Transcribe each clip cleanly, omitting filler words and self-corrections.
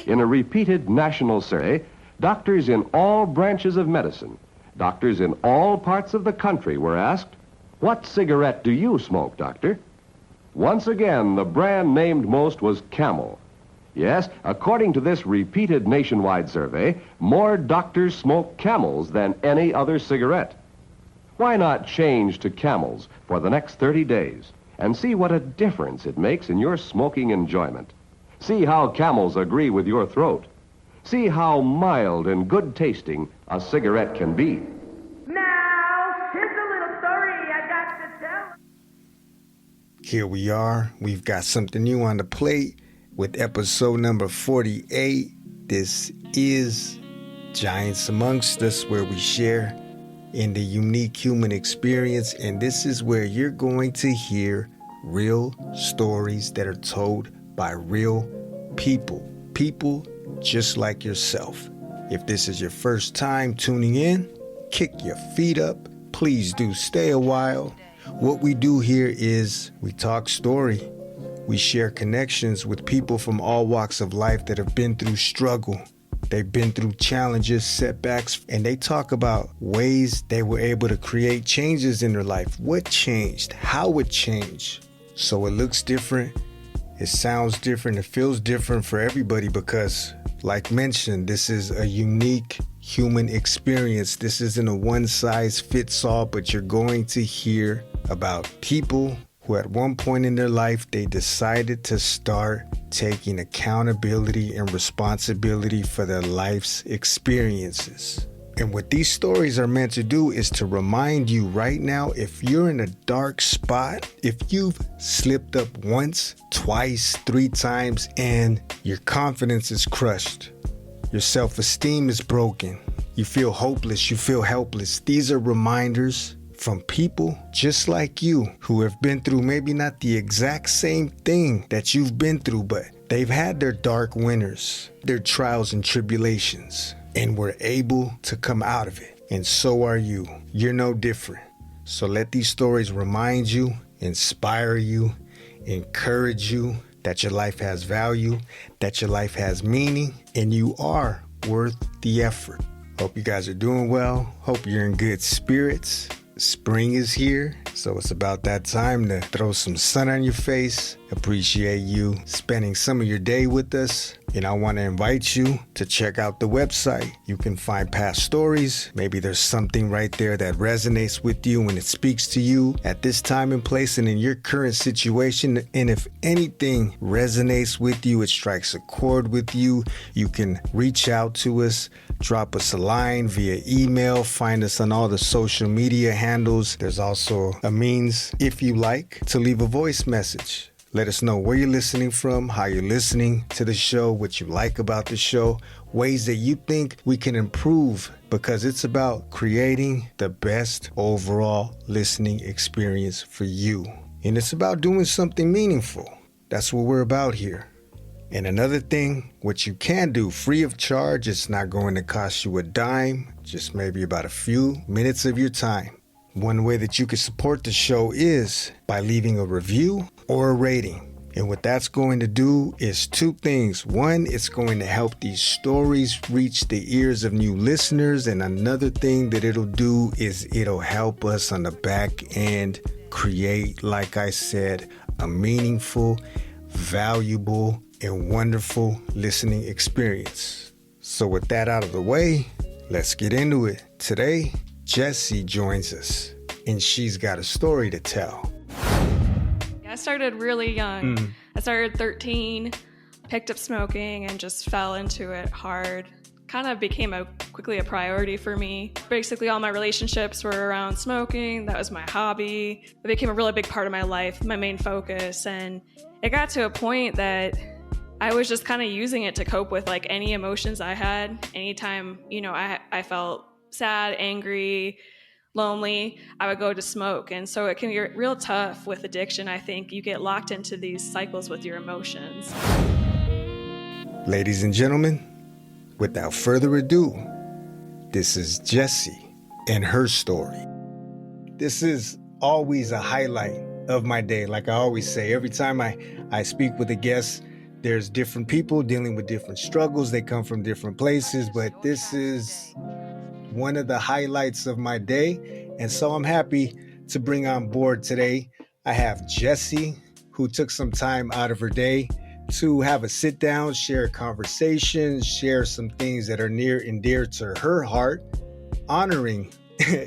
In a repeated national survey, doctors in all branches of medicine, doctors in all parts of the country were asked, "What cigarette do you smoke, doctor?" Once again, the brand named most was Camel. Yes, according to this repeated nationwide survey, more doctors smoke Camels than any other cigarette. Why not change to Camels for the next 30 days and see what a difference it makes in your smoking enjoyment? See how Camels agree with your throat. See how mild and good tasting a cigarette can be. Now, here's a little story I got to tell. Here we are. We've got something new on the plate with episode number 48. This is Giants Amongst Us, where we share in the unique human experience, and this is where you're going to hear real stories that are told by real people just like yourself. If this is your first time tuning in, kick your feet up. Please do stay a while. What we do here is we talk story. We share connections with people from all walks of life that have been through struggle. They've been through challenges, setbacks, and they talk about ways they were able to create changes in their life. What changed? How it changed? So it looks different. It sounds different. It feels different for everybody because, like mentioned, this is a unique human experience. This isn't a one-size-fits-all, but you're going to hear about people who at one point in their life, they decided to start taking accountability and responsibility for their life's experiences. And what these stories are meant to do is to remind you right now, if you're in a dark spot, if you've slipped up once, twice, 3 times, and your confidence is crushed, your self-esteem is broken, you feel hopeless, you feel helpless, these are reminders from people just like you who have been through maybe not the exact same thing that you've been through, but they've had their dark winters, their trials and tribulations, and were able to come out of it. And so are you. You're no different. So let these stories remind you, inspire you, encourage you that your life has value, that your life has meaning, and you are worth the effort. Hope you guys are doing well. Hope you're in good spirits. Spring is here, so it's about that time to throw some sun on your face. Appreciate you spending some of your day with us. And I want to invite you to check out the website. You can find past stories. Maybe there's something right there that resonates with you and it speaks to you at this time and place and in your current situation. And if anything resonates with you, it strikes a chord with you, you can reach out to us, drop us a line via email, find us on all the social media handles. There's also a means, if you like, to leave a voice message. Let us know where you're listening from, how you're listening to the show, what you like about the show, ways that you think we can improve, because it's about creating the best overall listening experience for you. And it's about doing something meaningful. That's what we're about here. And another thing, what you can do free of charge, it's not going to cost you a dime, just maybe about a few minutes of your time. One way that you can support the show is by leaving a review or a rating. And what that's going to do is 2 things. One, it's going to help these stories reach the ears of new listeners. And another thing that it'll do is it'll help us on the back end create, like I said, a meaningful, valuable, and wonderful listening experience. So with that out of the way, let's get into it. Today, Jessi joins us, and she's got a story to tell. I started really young. I started 13, picked up smoking, and just fell into it hard. Kind of became quickly a priority for me. Basically, all my relationships were around smoking. That was my hobby. It became a really big part of my life, my main focus. And it got to a point that I was just kind of using it to cope with like any emotions I had. Anytime, I felt sad, angry, lonely, I would go to smoke. And so it can be real tough with addiction. I think you get locked into these cycles with your emotions. Ladies and gentlemen, without further ado, this is Jessi and her story. This is always a highlight of my day. Like I always say, every time I speak with a guest, there's different people dealing with different struggles. They come from different places, but this is one of the highlights of my day. And so I'm happy to bring on board today. I have Jessi, who took some time out of her day to have a sit down, share a conversation, share some things that are near and dear to her heart, honoring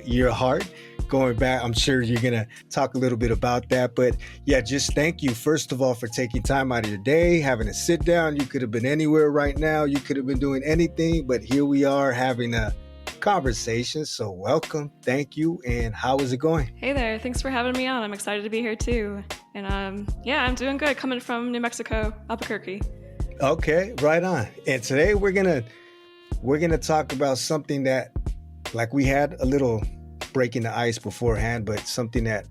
your heart. Going back, I'm sure you're going to talk a little bit about that. But yeah, just thank you, first of all, for taking time out of your day, having a sit down. You could have been anywhere right now. You could have been doing anything, but here we are having a conversation. So welcome. Thank you. And how is it going? Hey there. Thanks for having me on. I'm excited to be here too. And yeah, I'm doing good coming from New Mexico, Albuquerque. Okay, right on. And today we're going to talk about something that, like, we had a little breaking the ice beforehand, but something that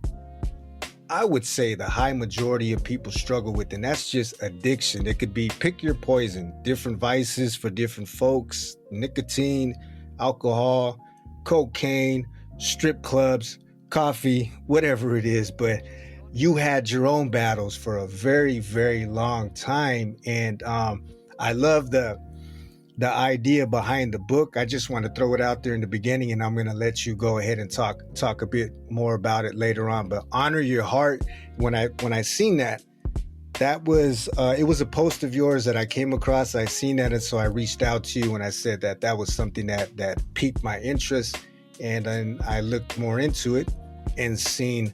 I would say the high majority of people struggle with, and that's just addiction. It could be pick your poison, different vices for different folks, nicotine, alcohol, cocaine, strip clubs, coffee, whatever it is. But you had your own battles for a very, very long time. And I love the idea behind the book. I just want to throw it out there in the beginning, and I'm going to let you go ahead and talk a bit more about it later on. But honor your heart. When I seen that was it was a post of yours that I came across. I seen that, and so I reached out to you and I said that was something that piqued my interest, and then I looked more into it and seen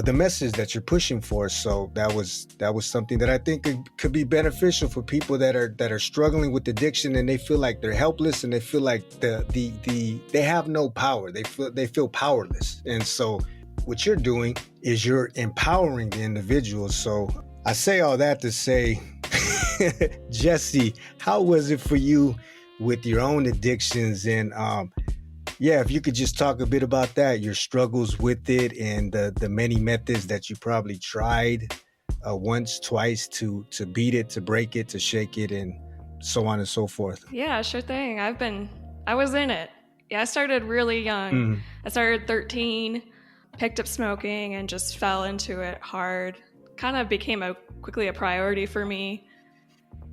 the message that you're pushing for. So that was something that I think could be beneficial for people that are struggling with addiction, and they feel like they're helpless, and they feel like they have no power. They feel powerless. And so what you're doing is you're empowering the individual. So I say all that to say, Jessi, how was it for you with your own addictions? And yeah, if you could just talk a bit about that, your struggles with it, and the many methods that you probably tried once, twice to beat it, to break it, to shake it, and so on and so forth. Yeah, sure thing. I was in it. Yeah, I started really young. Mm. I started 13, picked up smoking, and just fell into it hard. Kind of became quickly a priority for me.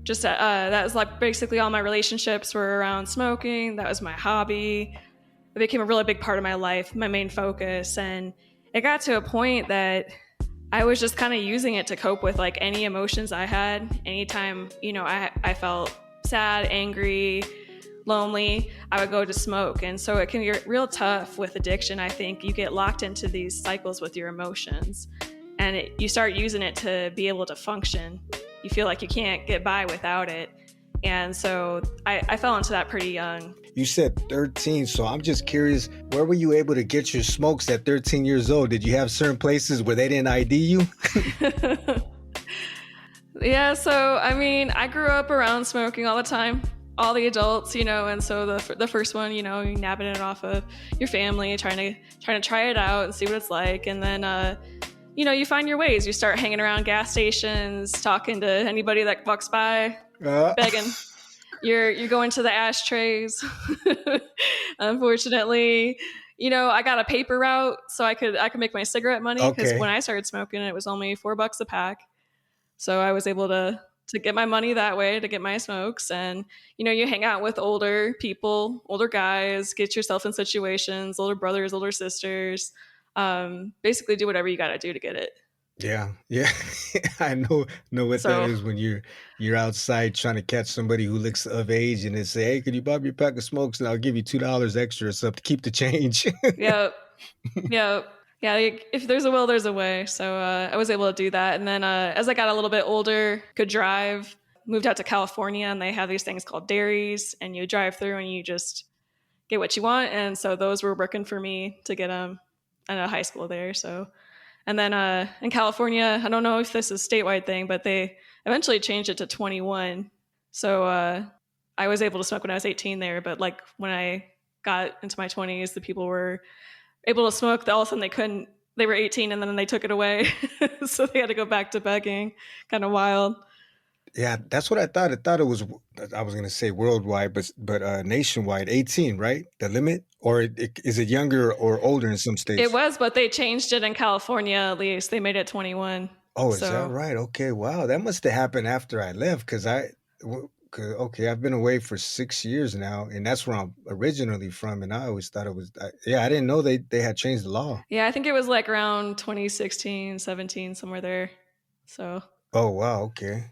Just that was like basically all my relationships were around smoking. That was my hobby. It became a really big part of my life, my main focus. And it got to a point that I was just kind of using it to cope with like any emotions I had. Anytime, I felt sad, angry, lonely, I would go to smoke. And so it can be real tough with addiction. I think you get locked into these cycles with your emotions, and you start using it to be able to function. You feel like you can't get by without it. And so I fell into that pretty young. You said 13, so I'm just curious, where were you able to get your smokes at 13 years old? Did you have certain places where they didn't ID you? Yeah, so I mean, I grew up around smoking all the time, all the adults, and so the first one, you're nabbing it off of your family, trying to try it out and see what it's like, and then you find your ways. You start hanging around gas stations, talking to anybody that walks by, begging. You're going to the ashtrays. Unfortunately, I got a paper route so I could make my cigarette money, because when I started smoking, it was only $4 a pack. So I was able to get my money that way, to get my smokes. And you hang out with older people, older guys, get yourself in situations, older brothers, older sisters. Basically do whatever you got to do to get it. Yeah. I know what that is when you're outside trying to catch somebody who looks of age, and they say, "Hey, could you buy me a pack of smokes and I'll give you $2 extra or something to keep the change." Yep. Yeah. If there's a will, there's a way. So I was able to do that. And then as I got a little bit older, could drive, moved out to California, and they have these things called dairies, and you drive through and you just get what you want. And so those were working for me to get in a high school there. So. And then in California, I don't know if this is a statewide thing, but they eventually changed it to 21. So I was able to smoke when I was 18 there. But like when I got into my 20s, the people were able to smoke. All of a sudden they couldn't. They were 18 and then they took it away. So they had to go back to begging. Kind of wild. Yeah, that's what I thought. I thought it was. I was gonna say worldwide, but nationwide, 18, right? The limit, or is it younger or older in some It states? was, but they changed it in California at least. They made it 21. Oh, is that So, right? Okay, wow, that must have happened after I left because okay, I've been away for 6 years now, and that's where I'm originally from, and I always thought it was. Yeah, I didn't know they had changed the law. yeah, I think it was like around 2016, 17, somewhere there. So, Oh, wow, okay.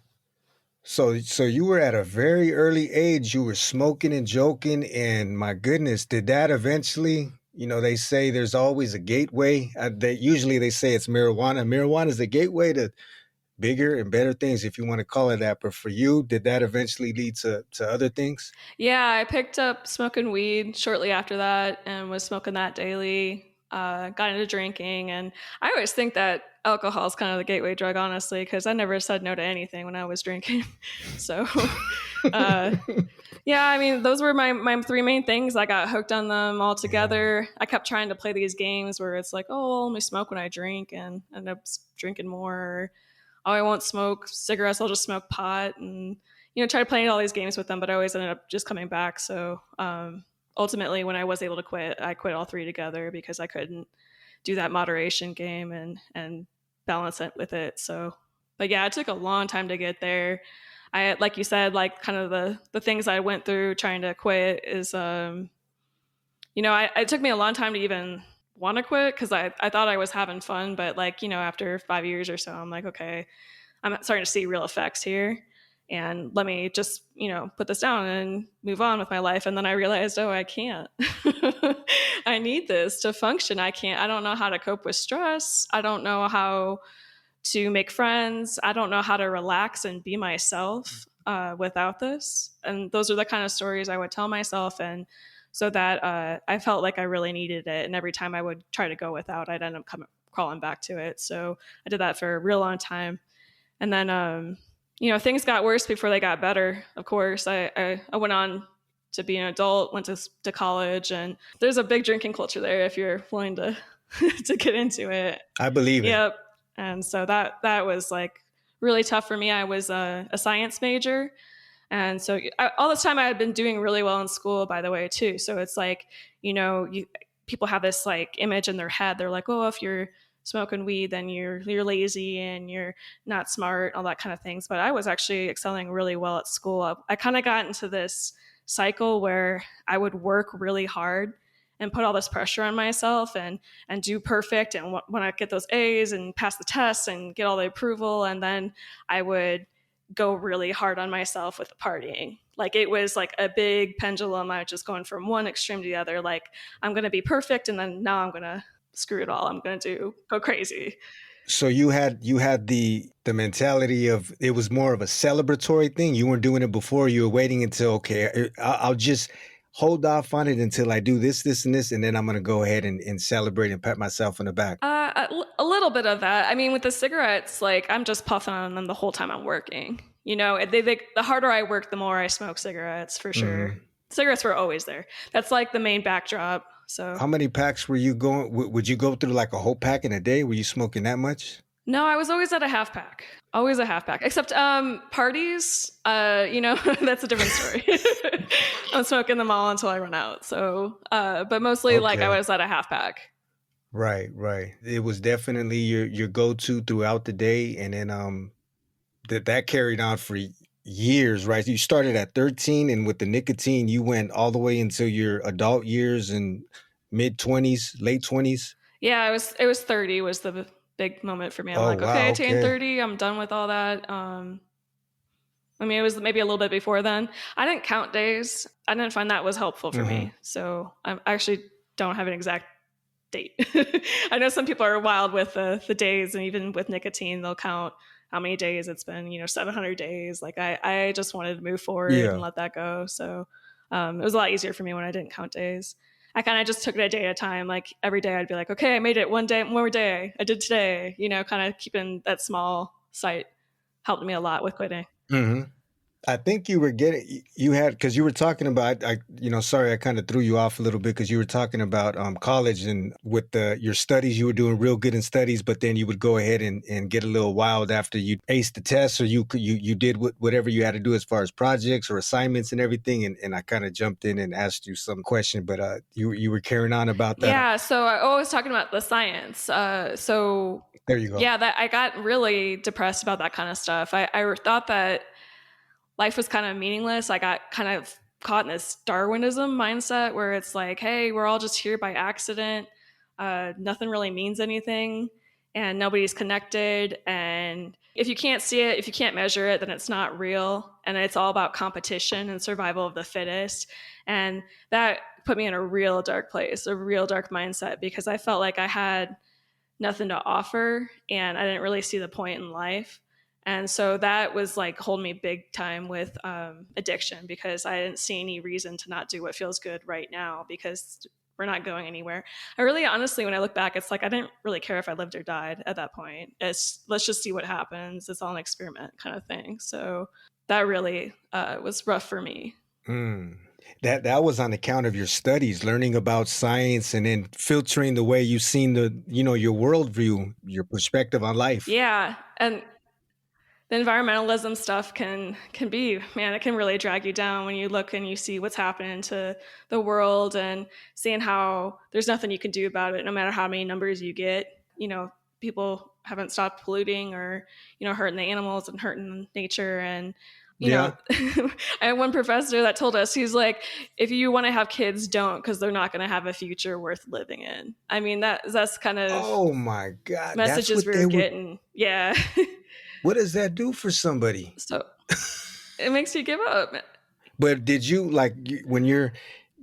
So you were at a very early age, you were smoking and joking, and my goodness, did that eventually, they say there's always a gateway. Usually they say it's marijuana. Marijuana is the gateway to bigger and better things, if you want to call it that. But for you, did that eventually lead to other things? yeah, I picked up smoking weed shortly after that and was smoking that daily. Got into drinking, and I always think that alcohol is kind of the gateway drug, honestly, because I never said no to anything when I was drinking. So, uh, yeah, I mean, those were my three main things. I got hooked on them all together. I kept trying to play these games where it's like, oh, I'll only smoke when I drink, and end up drinking more. Oh, I won't smoke cigarettes. I'll just smoke pot, and try playing all these games with them. But I always ended up just coming back. So ultimately, when I was able to quit, I quit all three together because I couldn't do that moderation game and balance it with it. So, but yeah, it took a long time to get there. I, like you said, like kind of the things I went through trying to quit is, it took me a long time to even want to quit because I thought I was having fun, but like, after 5 years or so, I'm like, okay, I'm starting to see real effects here. And let me just, put this down and move on with my life. And then I realized, oh, I can't. I need this to function. I don't know how to cope with stress. I don't know how to make friends. I don't know how to relax and be myself without this. And those are the kind of stories I would tell myself. And so that I felt like I really needed it. And every time I would try to go without, I'd end up crawling back to it. So I did that for a real long time. And then, things got worse before they got better. Of course, I went on to be an adult, went to college, and there's a big drinking culture there if you're willing to to get into it. I believe it. Yep. And so that was like really tough for me. I was a science major. And so all this time I had been doing really well in school, by the way, too. So it's like, people have this like image in their head. They're like, oh, if you're smoking weed, then you're lazy and you're not smart, all that kind of things. But I was actually excelling really well at school. I kind of got into this cycle where I would work really hard and put all this pressure on myself and do perfect and when I get those A's and pass the tests and get all the approval, and then I would go really hard on myself with the partying. Like it was like a big pendulum. I was just going from one extreme to the other. Like I'm going to be perfect, and then now I'm going to screw it all. I'm going to go crazy. So you had the mentality of it was more of a celebratory thing. You weren't doing it before. You were waiting until, okay, I'll just hold off on it until I do this, and this, and then I'm going to go ahead and celebrate and pat myself on the back. A little bit of that. I mean, with the cigarettes, like I'm just puffing on them the whole time I'm working. The harder I work, the more I smoke cigarettes, for sure. Mm-hmm. Cigarettes were always there. That's like the main backdrop. So how many packs were you going? Would you go through like a whole pack in a day? Were you smoking that much? No, I was always at a half pack. Always a half pack. Except parties, that's a different story. I'm smoking them all until I run out. So, but mostly like I was at a half pack. Right. It was definitely your go-to throughout the day, and then that carried on for years, right? You started at 13, and with the nicotine, you went all the way into your adult years and mid-20s, late 20s. Yeah, it was 30 was the big moment for me. I'm okay, I attained 30. I'm done with all that. I mean, it was maybe a little bit before then. I didn't count days. I didn't find that was helpful for me. So I actually don't have an exact date. I know some people are wild with the days, and even with nicotine, they'll count how many days it's been, 700 days. Like I just wanted to move forward and let that go. So it was a lot easier for me when I didn't count days. I kind of just took it a day at a time. Like every day I'd be like, okay, I made it one more day. I did today, kind of keeping that small sight helped me a lot with quitting. Mm-hmm. I think you were you had, because you were talking about, sorry, I kind of threw you off a little bit because you were talking about college and with your studies, you were doing real good in studies, but then you would go ahead and get a little wild after you aced the test, or you did whatever you had to do as far as projects or assignments and everything. And I kind of jumped in and asked you some question, but you were carrying on about that. Yeah, so I was talking about the science. So there you go. Yeah, that I got really depressed about that kind of stuff. I thought that life was kind of meaningless. I got kind of caught in this Darwinism mindset where it's like, hey, we're all just here by accident. Nothing really means anything and nobody's connected. And if you can't see it, if you can't measure it, then it's not real. And it's all about competition and survival of the fittest. And that put me in a real dark place, a real dark mindset, because I felt like I had nothing to offer and I didn't really see the point in life. And so that was like holding me big time with addiction, because I didn't see any reason to not do what feels good right now, because we're not going anywhere. I really, honestly, when I look back, it's like I didn't really care if I lived or died at that point. Let's just see what happens. It's all an experiment kind of thing. So that really was rough for me. That was on account of your studies, learning about science, and then filtering the way you've seen your worldview, your perspective on life. Yeah, and the environmentalism stuff can be, man, it can really drag you down when you look and you see what's happening to the world and seeing how there's nothing you can do about it, no matter how many numbers you get. People haven't stopped polluting or, hurting the animals and hurting nature. And, you know, I had one professor that told us, he's like, if you want to have kids, don't, because they're not going to have a future worth living in. I mean, that's kind of, oh my God, messages we were getting. Yeah. What does that do for somebody? So it makes you give up. But did you, like, when you're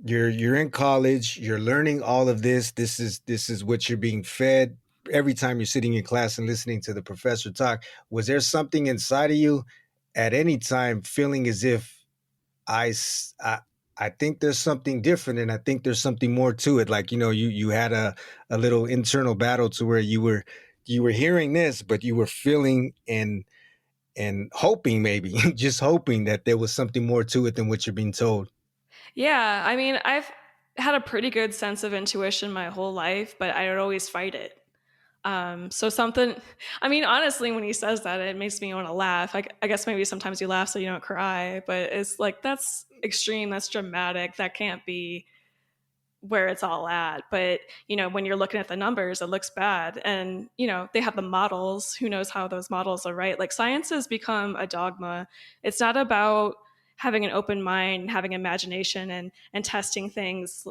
in college, you're learning all of this. This is what you're being fed every time you're sitting in class and listening to the professor talk. Was there something inside of you at any time feeling as if I think there's something different, and I think there's something more to it? Like, you had a little internal battle to where you were hearing this, but you were feeling and hoping, maybe just hoping, that there was something more to it than what you're being told. Yeah, I mean, I've had a pretty good sense of intuition my whole life, but I would always fight it. So something, I mean, honestly, when he says that, it makes me want to laugh. I guess maybe sometimes you laugh so you don't cry, but it's like, that's extreme, that's dramatic, that can't be where it's all at. But, when you're looking at the numbers, it looks bad. And, they have the models. Who knows how those models are right? Like, science has become a dogma. It's not about having an open mind, having imagination and testing things,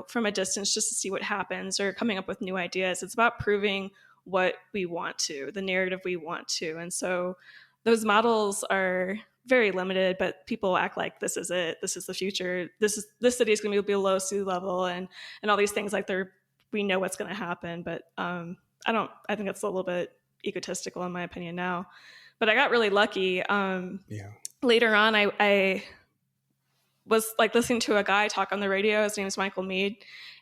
from a distance just to see what happens, or coming up with new ideas. It's about proving what we want to, the narrative we want to. And so those models are very limited, but people act like this is it. This is the future. This city is going to be below sea level, and all these things, like we know what's going to happen. But I think that's a little bit egotistical in my opinion now. But I got really lucky. Later on, I was like listening to a guy talk on the radio. His name is Michael Mead.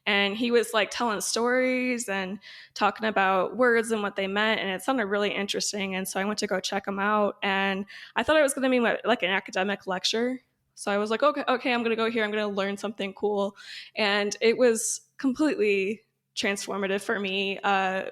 And he was like telling stories and talking about words and what they meant. And it sounded really interesting. And so I went to go check him out. And I thought it was going to be like an academic lecture. So I was like, okay, I'm going to go here. I'm going to learn something cool. And it was completely transformative for me.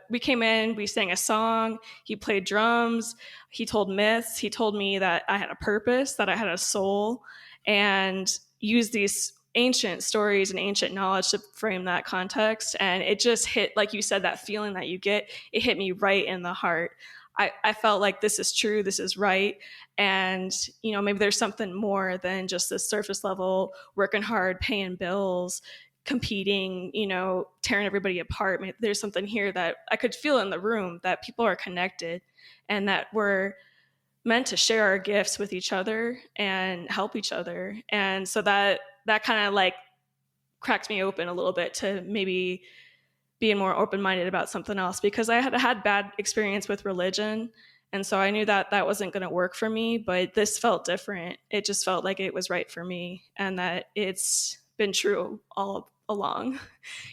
We came in, we sang a song. He played drums. He told myths. He told me that I had a purpose, that I had a soul, and used these ancient stories and ancient knowledge to frame that context. And it just hit, like you said, that feeling that you get, it hit me right in the heart. I felt like this is true, this is right. And, maybe there's something more than just this surface level, working hard, paying bills, competing, tearing everybody apart. Maybe there's something here that I could feel in the room, that people are connected and that we're meant to share our gifts with each other and help each other. And so that kind of like cracked me open a little bit to maybe being more open-minded about something else, because I had bad experience with religion. And so I knew that wasn't going to work for me, but this felt different. It just felt like it was right for me, and that it's been true all along.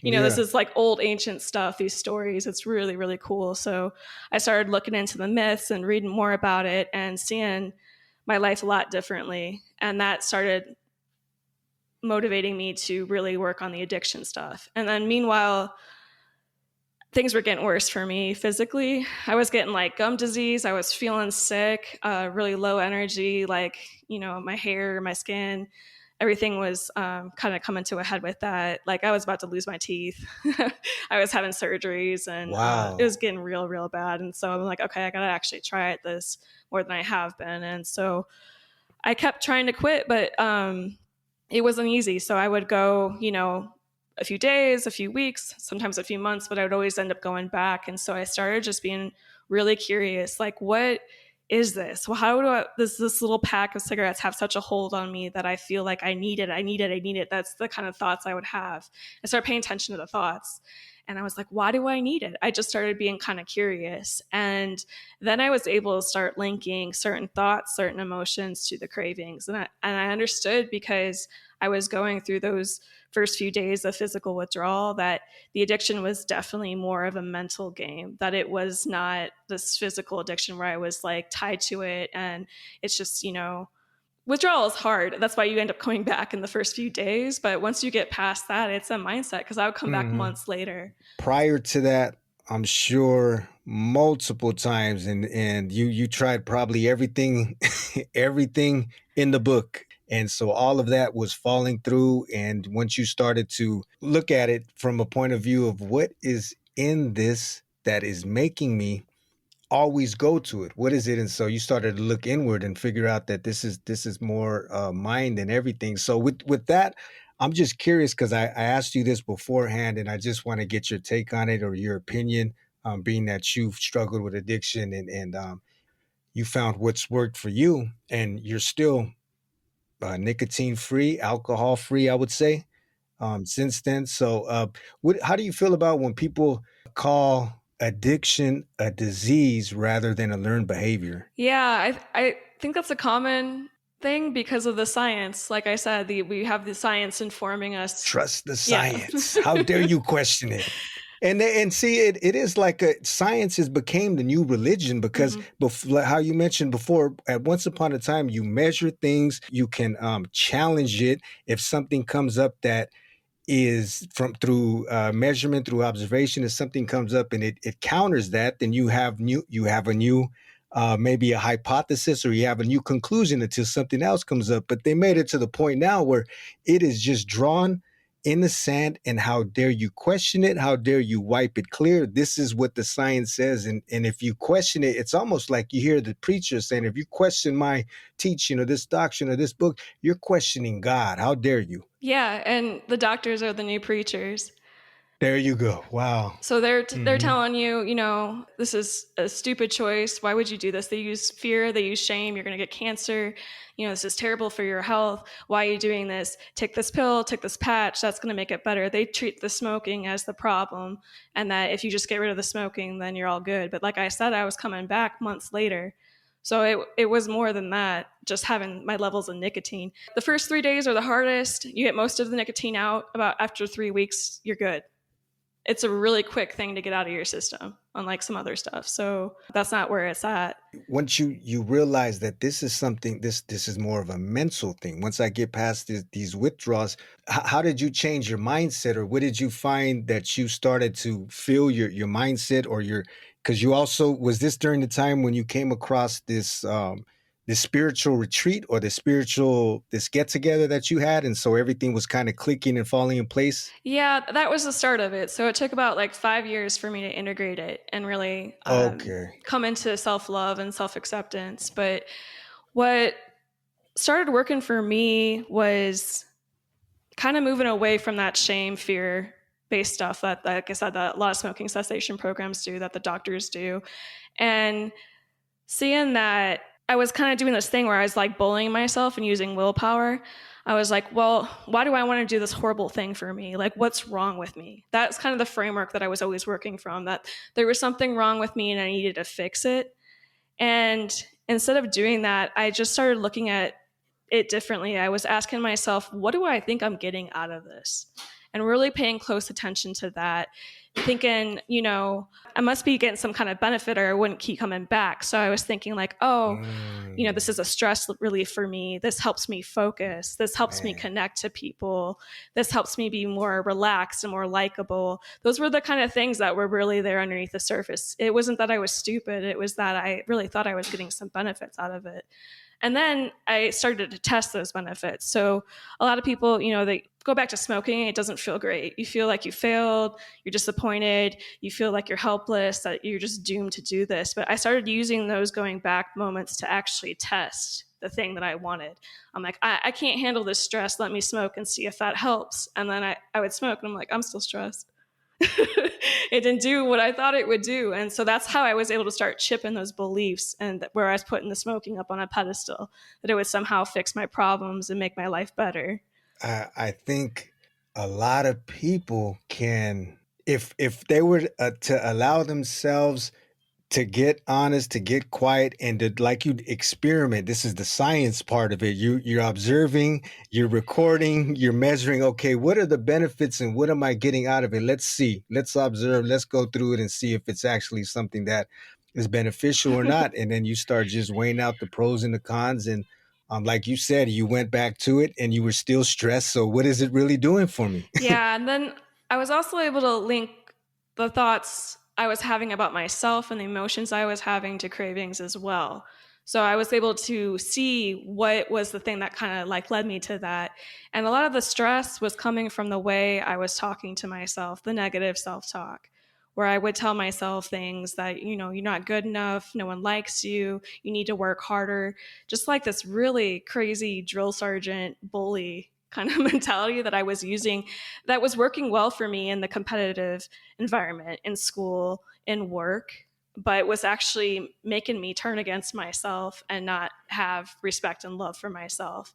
This is like old ancient stuff, these stories. It's really, really cool. So I started looking into the myths and reading more about it and seeing my life a lot differently. And that started motivating me to really work on the addiction stuff. And then meanwhile, things were getting worse for me physically. I was getting like gum disease. I was feeling sick, really low energy, like, my hair, my skin, everything was kind of coming to a head with that. Like I was about to lose my teeth. I was having surgeries and Wow. it was getting real, real bad. And so I'm like, okay, I got to actually try this more than I have been. And so I kept trying to quit, but it wasn't easy. So I would go, a few days, a few weeks, sometimes a few months, but I would always end up going back. And so I started just being really curious, like, what is this? Well, how do this little pack of cigarettes have such a hold on me that I feel like I need it? That's the kind of thoughts I would have. I started paying attention to the thoughts. And I was like, why do I need it? I just started being kind of curious. And then I was able to start linking certain thoughts, certain emotions to the cravings. And I understood, because I was going through those first few days of physical withdrawal, that the addiction was definitely more of a mental game, that it was not this physical addiction where I was like tied to it. And it's just, withdrawal is hard. That's why you end up coming back in the first few days. But once you get past that, it's a mindset, because I would come back months later. Prior to that, I'm sure multiple times, and you tried probably everything everything in the book. And so all of that was falling through. And once you started to look at it from a point of view of what is in this that is making me always go to it, what is it? And so you started to look inward and figure out that this is more mind than everything. So with that, I'm just curious, because I asked you this beforehand, and I just want to get your take on it or your opinion, being that you've struggled with addiction and you found what's worked for you, and you're still nicotine free, alcohol free, I would say, since then. So how do you feel about when people call addiction a disease rather than a learned behavior? Yeah, I think that's a common thing because of the science. Like I said, we have the science informing us. Trust the science. Yeah. How dare you question it? And see, it is like science has became the new religion, because how you mentioned before, at once upon a time, you measure things, you can challenge it. If something comes up that is through measurement, through observation, if something comes up and it counters that, then you have a new maybe a hypothesis, or you have a new conclusion until something else comes up. But they made it to the point now where it is just drawn in the sand, and how dare you question it? How dare you wipe it clear? This is what the science says. And if you question it, it's almost like you hear the preacher saying, if you question my teaching or this doctrine or this book, you're questioning God. How dare you? Yeah, and the doctors are the new preachers. There you go. Wow. So they're telling you, this is a stupid choice. Why would you do this? They use fear. They use shame. You're going to get cancer. This is terrible for your health. Why are you doing this? Take this pill, take this patch. That's going to make it better. They treat the smoking as the problem, and that if you just get rid of the smoking, then you're all good. But like I said, I was coming back months later. So it was more than that, just having my levels of nicotine. The first 3 days are the hardest. You get most of the nicotine out. About after 3 weeks, you're good. It's a really quick thing to get out of your system, unlike some other stuff. So that's not where it's at. Once you realize that this is something, this is more of a mental thing. Once I get past these withdrawals, how did you change your mindset, or what did you find that you started to feel your mindset, or because you also, was this during the time when you came across this spiritual retreat, or this get together that you had, and so everything was kind of clicking and falling in place? Yeah, that was the start of it. So it took about like 5 years for me to integrate it and really come into self-love and self-acceptance. But what started working for me was kind of moving away from that shame, fear based stuff that, like I said, that a lot of smoking cessation programs do, that the doctors do, and seeing that I was kind of doing this thing where I was like bullying myself and using willpower. I was like, well, why do I want to do this horrible thing for me? Like, what's wrong with me? That's kind of the framework that I was always working from, that there was something wrong with me and I needed to fix it. And instead of doing that, I just started looking at it differently. I was asking myself, what do I think I'm getting out of this? And really paying close attention to that, thinking, I must be getting some kind of benefit or I wouldn't keep coming back. So I was thinking like, oh, this is a stress relief for me. This helps me focus. This helps me connect to people. This helps me be more relaxed and more likable. Those were the kind of things that were really there underneath the surface. It wasn't that I was stupid. It was that I really thought I was getting some benefits out of it. And then I started to test those benefits. So a lot of people, they go back to smoking. It doesn't feel great. You feel like you failed. You're disappointed. You feel like you're helpless, that you're just doomed to do this. But I started using those going back moments to actually test the thing that I wanted. I'm like, I can't handle this stress. Let me smoke and see if that helps. And then I would smoke and I'm like, I'm still stressed. It didn't do what I thought it would do. And so that's how I was able to start chipping those beliefs, and where I was putting the smoking up on a pedestal, that it would somehow fix my problems and make my life better. I think a lot of people can, if they were to allow themselves to get honest, to get quiet, and to, like, you experiment. This is the science part of it. You're observing, you're recording, you're measuring. Okay, what are the benefits and what am I getting out of it? Let's see. Let's observe. Let's go through it and see if it's actually something that is beneficial or not. And then you start just weighing out the pros and the cons. And like you said, you went back to it and you were still stressed. So what is it really doing for me? Yeah, and then I was also able to link the thoughts I was having about myself and the emotions I was having to cravings as well. So I was able to see what was the thing that kind of like led me to that. And a lot of the stress was coming from the way I was talking to myself, the negative self-talk, where I would tell myself things that, you're not good enough, no one likes you, you need to work harder. Just like this really crazy drill sergeant bully kind of mentality that I was using, that was working well for me in the competitive environment, in school, in work, but was actually making me turn against myself and not have respect and love for myself.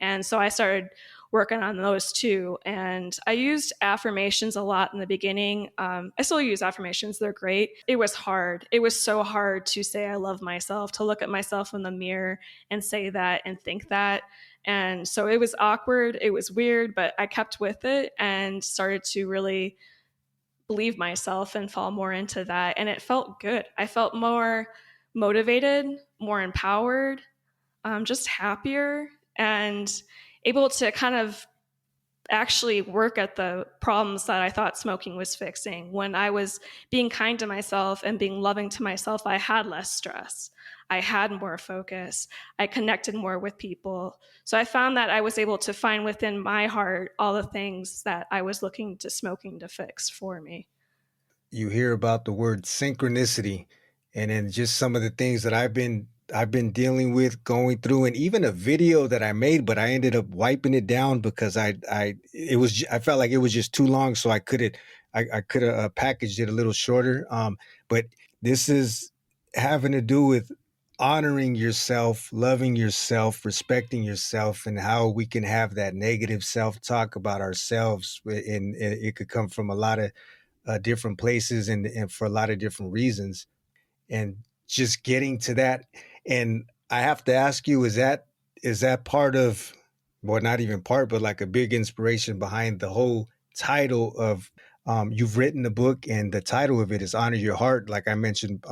And so I started working on those too. And I used affirmations a lot in the beginning. I still use affirmations. They're great. It was hard. It was so hard to say I love myself, to look at myself in the mirror and say that and think that. And so it was awkward. It was weird, but I kept with it and started to really believe myself and fall more into that. And it felt good. I felt more motivated, more empowered, just happier, and able to kind of actually work at the problems that I thought smoking was fixing. When I was being kind to myself and being loving to myself, I had less stress. I had more focus. I connected more with people. So I found that I was able to find within my heart all the things that I was looking to smoking to fix for me. You hear about the word synchronicity, and then just some of the things that I've been dealing with, going through, and even a video that I made, but I ended up wiping it down because I felt like it was just too long, so I could have packaged it a little shorter. But this is having to do with honoring yourself, loving yourself, respecting yourself, and how we can have that negative self-talk about ourselves. And it could come from a lot of different places and for a lot of different reasons. And just getting to that. And I have to ask you, is that part of, well, not even part, but like a big inspiration behind the whole title of, you've written the book and the title of it is Honor Your Heart. Like I mentioned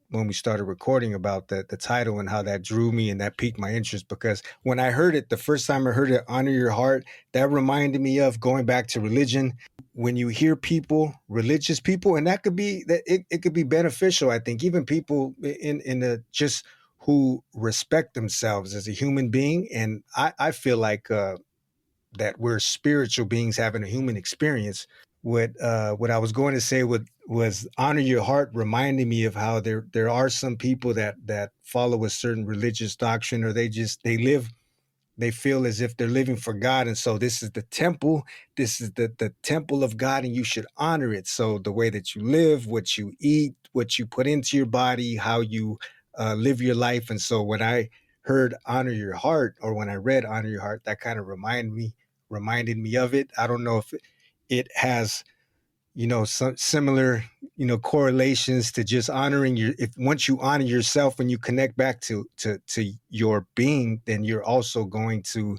when we started recording about the title and how that drew me and that piqued my interest, because when I heard it, the first time I heard it, Honor Your Heart, that reminded me of going back to religion. When you hear people, religious people, and that could be, that it could be beneficial. I think even people in the just who respect themselves as a human being. And I feel like that we're spiritual beings having a human experience. What I was going to say was honor your heart, reminding me of how there are some people that follow a certain religious doctrine, or they feel as if they're living for God. And so this is the temple, this is the temple of God, and you should honor it. So the way that you live, what you eat, what you put into your body, how you live your life. And so when I heard honor your heart, or when I read honor your heart, that kind of reminded me of it. I don't know if it has, some similar, correlations to just honoring once you honor yourself and you connect back to your being, then you're also going to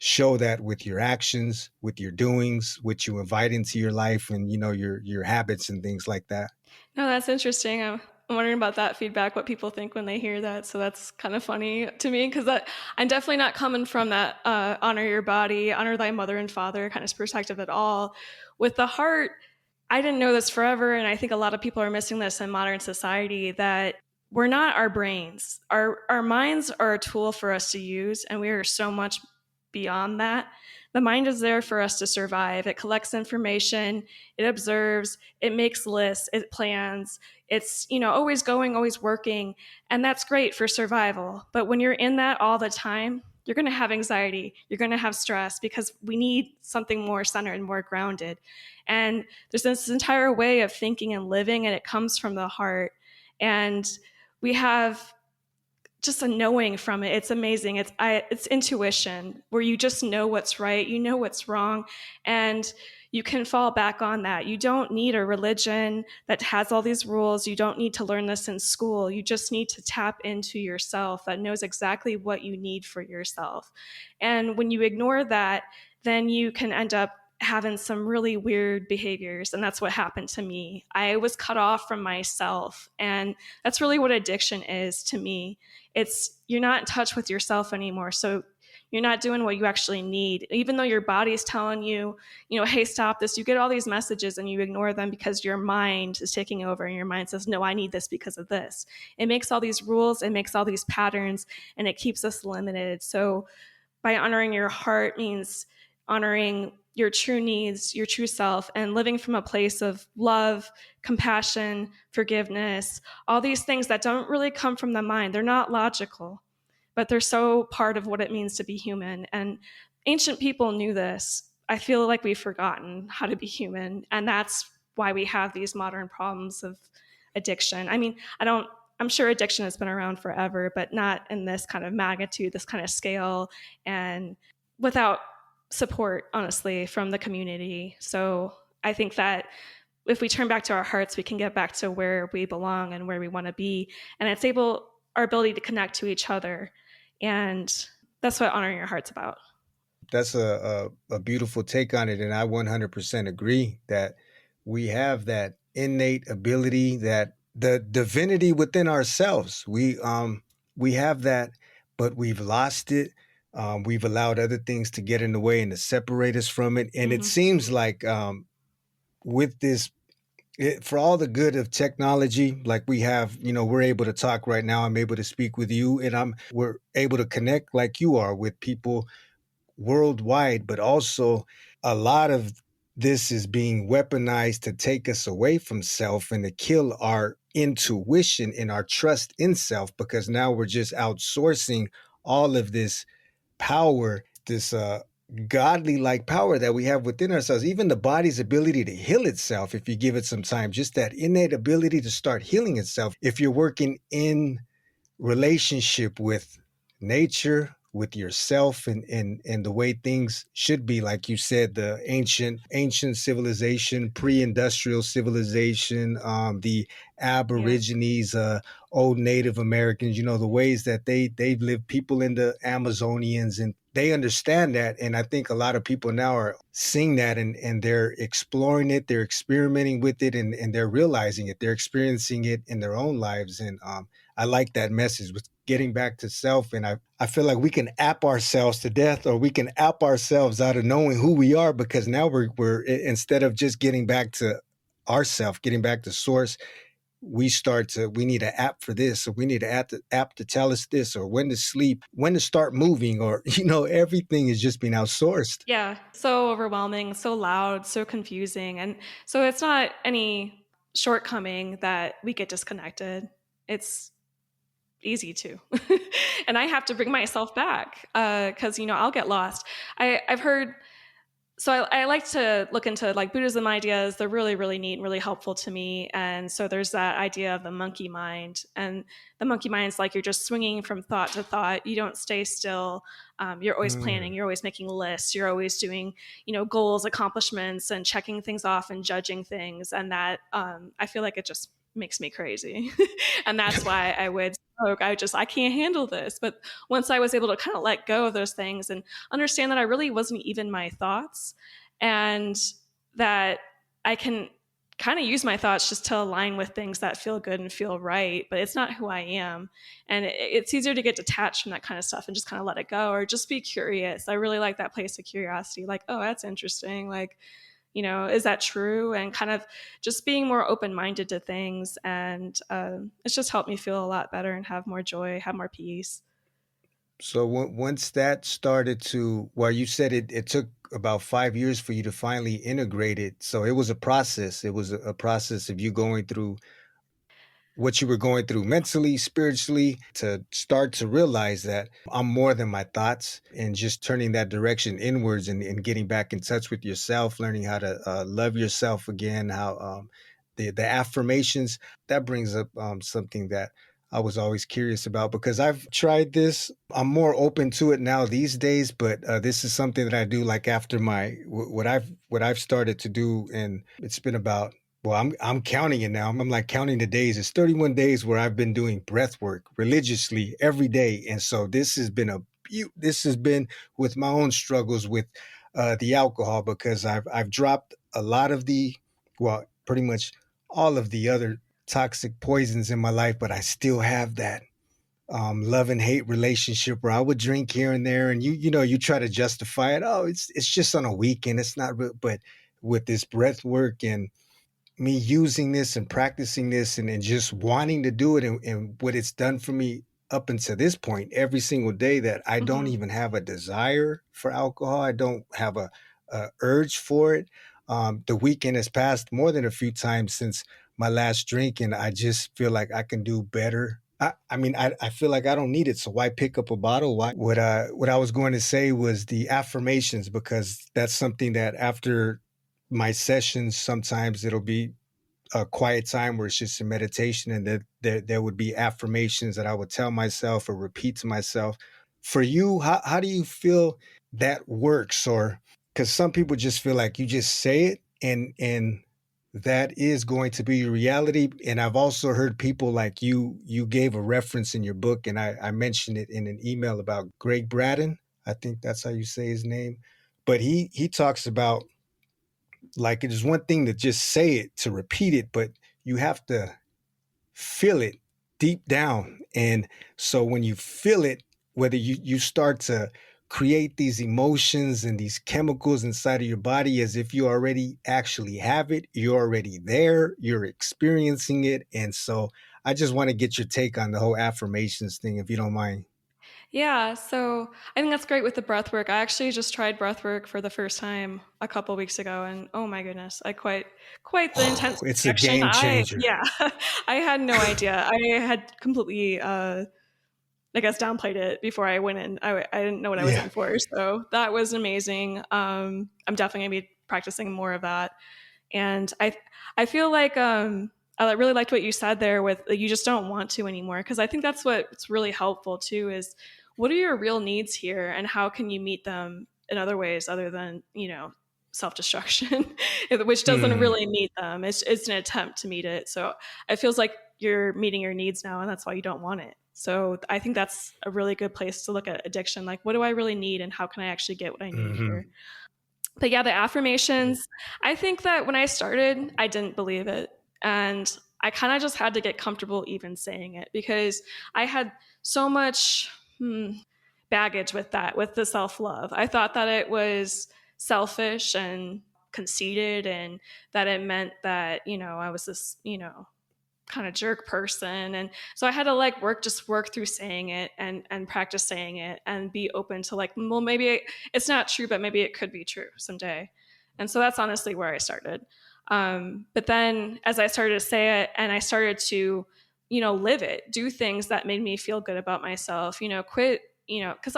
show that with your actions, with your doings, what you invite into your life, and your habits and things like that. No, that's interesting. I'm wondering about that feedback, what people think when they hear that. So that's kind of funny to me because I'm definitely not coming from that honor your body, honor thy mother and father kind of perspective at all. With the heart, I didn't know this forever, and I think a lot of people are missing this in modern society, that we're not our brains. Our minds are a tool for us to use, and we are so much beyond that. The mind is there for us to survive. It collects information, it observes, it makes lists, it plans. It's, always going, always working, and that's great for survival. But when you're in that all the time, you're going to have anxiety, you're going to have stress because we need something more centered and more grounded. And there's this entire way of thinking and living, and it comes from the heart. And we have just a knowing from it. It's amazing. It's intuition where you just know what's right, you know what's wrong, and you can fall back on that. You don't need a religion that has all these rules. You don't need to learn this in school. You just need to tap into yourself that knows exactly what you need for yourself. And when you ignore that, then you can end up having some really weird behaviors. And that's what happened to me. I was cut off from myself. And that's really what addiction is to me. It's you're not in touch with yourself anymore. So you're not doing what you actually need. Even though your body's telling you, hey, stop this, you get all these messages and you ignore them because your mind is taking over and your mind says, no, I need this because of this. It makes all these rules, it makes all these patterns, and it keeps us limited. So by honoring your heart means honoring your true needs, your true self, and living from a place of love, compassion, forgiveness, all these things that don't really come from the mind. They're not logical, but they're so part of what it means to be human. And ancient people knew this. I feel like we've forgotten how to be human. And that's why we have these modern problems of addiction. I mean, I'm sure addiction has been around forever, but not in this kind of magnitude, this kind of scale, and without support, honestly, from the community. So I think that if we turn back to our hearts, we can get back to where we belong and where we want to be. And it's our ability to connect to each other. And that's what honoring your heart's about. That's a beautiful take on it. And I 100% agree that we have that innate ability, that the divinity within ourselves. We have that, but we've lost it. We've allowed other things to get in the way and to separate us from it. And it seems like with this, for all the good of technology, like we have, we're able to talk right now. I'm able to speak with you, and we're able to connect like you are with people worldwide, but also a lot of this is being weaponized to take us away from self and to kill our intuition and our trust in self, because now we're just outsourcing all of this power, this godly like power that we have within ourselves, even the body's ability to heal itself if you give it some time, just that innate ability to start healing itself. If you're working in relationship with nature, with yourself, and the way things should be, like you said, the ancient civilization, pre-industrial civilization, the Aborigines, old Native Americans, the ways that they've lived, people in the Amazonians, and they understand that. And I think a lot of people now are seeing that, and they're exploring it, they're experimenting with it, and they're realizing it, they're experiencing it in their own lives. And I like that message with getting back to self. And I feel like we can app ourselves to death, or we can app ourselves out of knowing who we are, because now we're instead of just getting back to ourself, getting back to source, we need an app for this, or we need an app to tell us this, or when to sleep, when to start moving, or, everything is just being outsourced. Yeah. So overwhelming, so loud, so confusing. And so it's not any shortcoming that we get disconnected. It's easy to. And I have to bring myself back because, I'll get lost. I've heard, so I like to look into like Buddhism ideas. They're really, really neat and really helpful to me. And so there's that idea of the monkey mind. And the monkey mind is like you're just swinging from thought to thought. You don't stay still. You're always planning. You're always making lists. You're always doing, goals, accomplishments, and checking things off and judging things. And that I feel like it just makes me crazy. And that's why I would smoke. I can't handle this. But once I was able to kind of let go of those things and understand that I really wasn't even my thoughts, and that I can kind of use my thoughts just to align with things that feel good and feel right, but it's not who I am. And it's easier to get detached from that kind of stuff and just kind of let it go, or just be curious. I really like that place of curiosity. Like, oh, that's interesting. Like, is that true? And kind of just being more open-minded to things. And it's just helped me feel a lot better and have more joy, have more peace. So once that started to, well, you said it took about 5 years for you to finally integrate it. So it was a process. It was a process of you going through what you were going through mentally, spiritually, to start to realize that I'm more than my thoughts, and just turning that direction inwards, and getting back in touch with yourself, learning how to love yourself again, how the affirmations, that brings up something that I was always curious about, because I've tried this. I'm more open to it now these days, but this is something that I do like after what I've started to do, and it's been about, well, I'm counting it now. I'm like counting the days. It's 31 days where I've been doing breath work religiously every day. And so this has been with my own struggles with the alcohol, because I've dropped a lot of well, pretty much all of the other toxic poisons in my life, but I still have that love and hate relationship where I would drink here and there, and you try to justify it. Oh, it's just on a weekend. It's not real. But with this breath work and me using this and practicing this, and just wanting to do it, and what it's done for me up until this point, every single day, that I don't Mm-hmm. even have a desire for alcohol. I don't have a urge for it. The weekend has passed more than a few times since my last drink, and I just feel like I can do better. I feel like I don't need it, so why pick up a bottle? Why? What I was going to say was the affirmations, because that's something that after my sessions, sometimes it'll be a quiet time where it's just a meditation, and that there would be affirmations that I would tell myself or repeat to myself. For you, how do you feel that works? Or because some people just feel like you just say it, and that is going to be your reality. And I've also heard people like you gave a reference in your book, and I mentioned it in an email, about Greg Braden. I think that's how you say his name. But he talks about, like, it is one thing to just say it, to repeat it, but you have to feel it deep down. And so when you feel it, whether you start to create these emotions and these chemicals inside of your body as if you already actually have it, you're already there, you're experiencing it. And so I just want to get your take on the whole affirmations thing, if you don't mind. Yeah, so I think that's great with the breath work. I actually just tried breath work for the first time a couple weeks ago, and oh my goodness, I quite the Oh, intense it's a reaction. game changer. Yeah, I had no idea. I had completely, I guess, downplayed it before I went in. I didn't know what I was Yeah. in for, so that was amazing. I'm definitely gonna be practicing more of that. And I feel like I really liked what you said there with, like, you just don't want to anymore, because I think that's what's really helpful too, is what are your real needs here, and how can you meet them in other ways other than self-destruction, which doesn't Mm. really meet them. It's an attempt to meet it. So it feels like you're meeting your needs now, and that's why you don't want it. So I think that's a really good place to look at addiction. Like, what do I really need, and how can I actually get what I need Hmm. here? But yeah, the affirmations, I think that when I started, I didn't believe it. And I kind of just had to get comfortable even saying it, because I had so much baggage with that, with the self love. I thought that it was selfish and conceited, and that it meant that, I was this, kind of jerk person. And so I had to like work through saying it, and practice saying it, and be open to, like, well, maybe it's not true, but maybe it could be true someday. And so that's honestly where I started. But then as I started to say it, and I started to live it, do things that made me feel good about myself, quit, because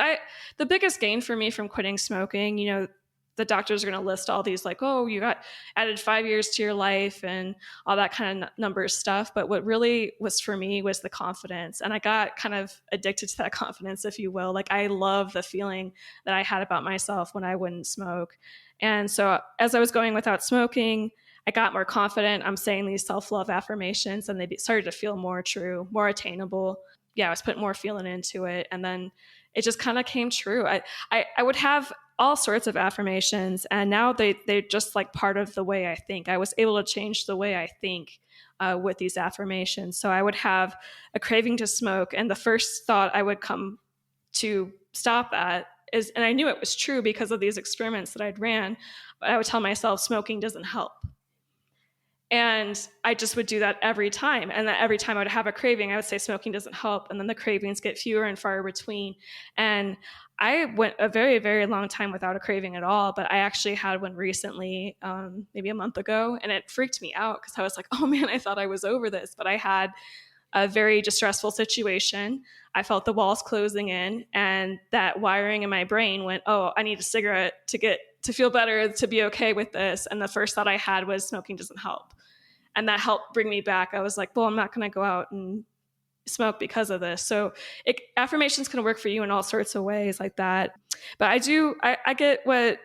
the biggest gain for me from quitting smoking, the doctors are going to list all these, like, oh, you got added 5 years to your life and all that kind of numbers stuff. But what really was for me was the confidence. And I got kind of addicted to that confidence, if you will. Like, I love the feeling that I had about myself when I wouldn't smoke. And so as I was going without smoking, I got more confident. I'm saying these self-love affirmations, and they started to feel more true, more attainable. Yeah, I was putting more feeling into it, and then it just kind of came true. I would have all sorts of affirmations, and now they're just like part of the way I think. I was able to change the way I think with these affirmations. So I would have a craving to smoke, and the first thought I would come to stop that is, and I knew it was true because of these experiments that I'd ran, but I would tell myself smoking doesn't help. And I just would do that every time. And that every time I would have a craving, I would say smoking doesn't help. And then the cravings get fewer and far between. And I went a very, very long time without a craving at all. But I actually had one recently, maybe a month ago. And it freaked me out because I was like, oh man, I thought I was over this. But I had a very distressful situation. I felt the walls closing in, and that wiring in my brain went, oh, I need a cigarette to feel better, to be okay with this. And the first thought I had was smoking doesn't help. And that helped bring me back. I was like, well, I'm not going to go out and smoke because of this. So affirmations can work for you in all sorts of ways like that. But I get what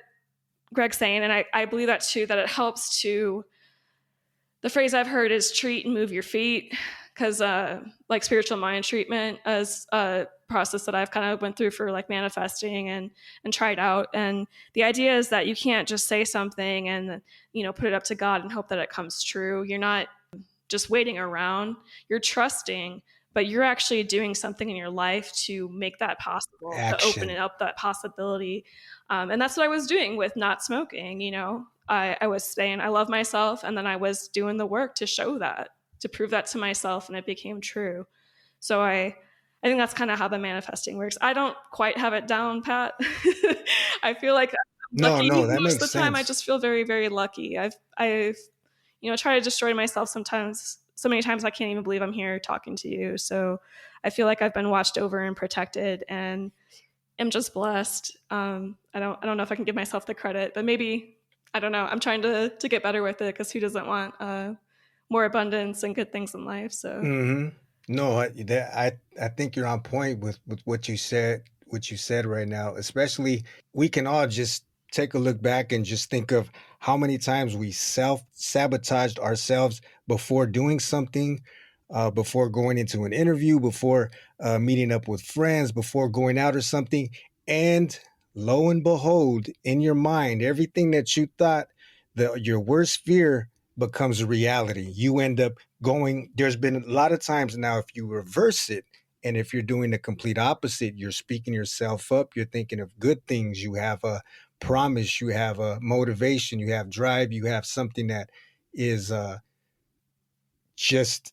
Greg's saying, and I believe that too, that it helps to, the phrase I've heard is treat and move your feet, because like spiritual mind treatment as a process that I've kind of went through for like manifesting and tried out. And the idea is that you can't just say something and, put it up to God and hope that it comes true. You're not just waiting around. You're trusting, but you're actually doing something in your life to make that possible, Action. to open it up, that possibility. And that's what I was doing with not smoking. I was saying I love myself, and then I was doing the work to show that, to prove that to myself, and it became true. So I think that's kind of how the manifesting works. I don't quite have it down, Pat. I feel like I'm lucky. No, that Most makes of the time, sense. I just feel very, very lucky. I've tried to destroy myself sometimes. So many times I can't even believe I'm here talking to you. So I feel like I've been watched over and protected, and am just blessed. I don't know if I can give myself the credit, but maybe, I don't know. I'm trying to get better with it, because who doesn't want more abundance and good things in life? So No, I think you're on point with what you said right now. Especially, we can all just take a look back and just think of how many times we self-sabotaged ourselves before doing something, before going into an interview, before meeting up with friends, before going out or something. And lo and behold, in your mind, everything that you thought, your worst fear becomes a reality. You end up going, there's been a lot of times now, if you reverse it, and if you're doing the complete opposite, you're speaking yourself up, you're thinking of good things, you have a promise, you have a motivation, you have drive, you have something that is just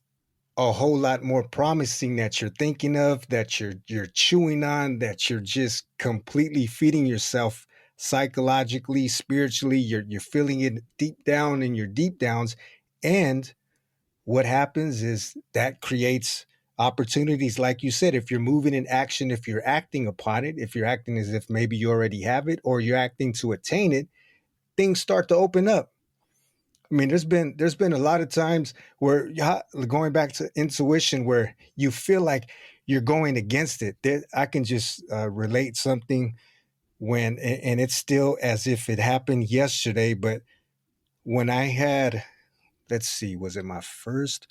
a whole lot more promising that you're thinking of, that you're chewing on, that you're just completely feeding yourself psychologically, spiritually. You're feeling it deep down in your deep downs. And what happens is that creates opportunities, like you said. If you're moving in action, if you're acting upon it, if you're acting as if maybe you already have it, or you're acting to attain it, things start to open up. I mean, there's been a lot of times where, going back to intuition, where you feel like you're going against it. I can just relate something and it's still as if it happened yesterday. But when I had, let's see, was it my first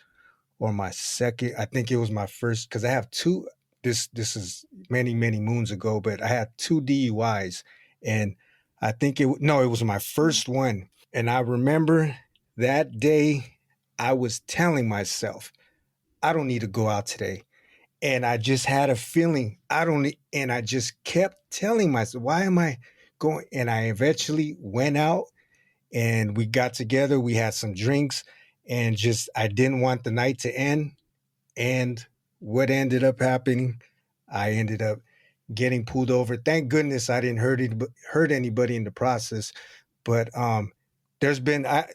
or my second? I think it was my first, because I have two. This is many moons ago, but I had two DUIs, and I think it was my first one. And I remember that day I was telling myself, I don't need to go out today. And I just had a feeling and I just kept telling myself, why am I going? And I eventually went out, and we got together, we had some drinks, and I didn't want the night to end. And what ended up happening, I ended up getting pulled over. Thank goodness I didn't hurt anybody in the process. But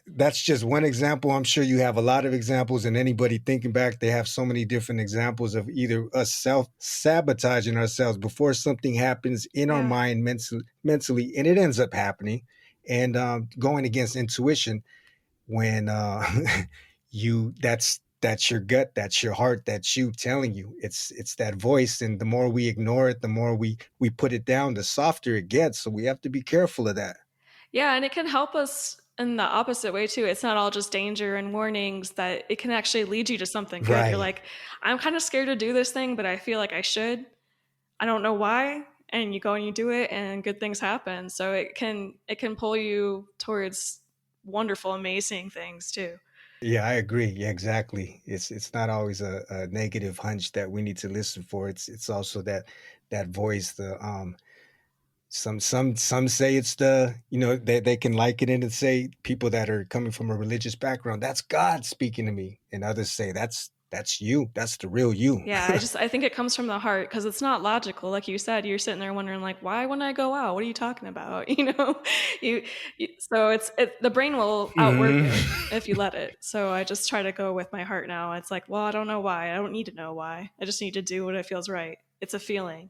that's just one example. I'm sure you have a lot of examples, and anybody thinking back, they have so many different examples of either us self-sabotaging ourselves before something happens in our mind mentally, and it ends up happening, and going against intuition when that's your gut, that's your heart, that's you telling you. It's that voice, and the more we ignore it, the more we put it down, the softer it gets. So we have to be careful of that. Yeah, and it can help us in the opposite way too. It's not all just danger and warnings, that it can actually lead you to something good. You're Right. like, I'm kind of scared to do this thing, but I feel like I should. I don't know why. And you go and you do it and good things happen. So it can pull you towards wonderful, amazing things too. Yeah, I agree. Yeah, exactly. It's not always a negative hunch that we need to listen for. It's also that voice, the some say it's the, they can liken it and say, people that are coming from a religious background, that's God speaking to me, and others say that's you, that's the real you. Yeah, I think it comes from the heart because it's not logical. Like you said, you're sitting there wondering like, why wouldn't I go out? What are you talking about? You, so the brain will outwork it Mhm. if you let it. So I just try to go with my heart now. It's like, well, I don't know why. I don't need to know why. I just need to do what it feels right. It's a feeling.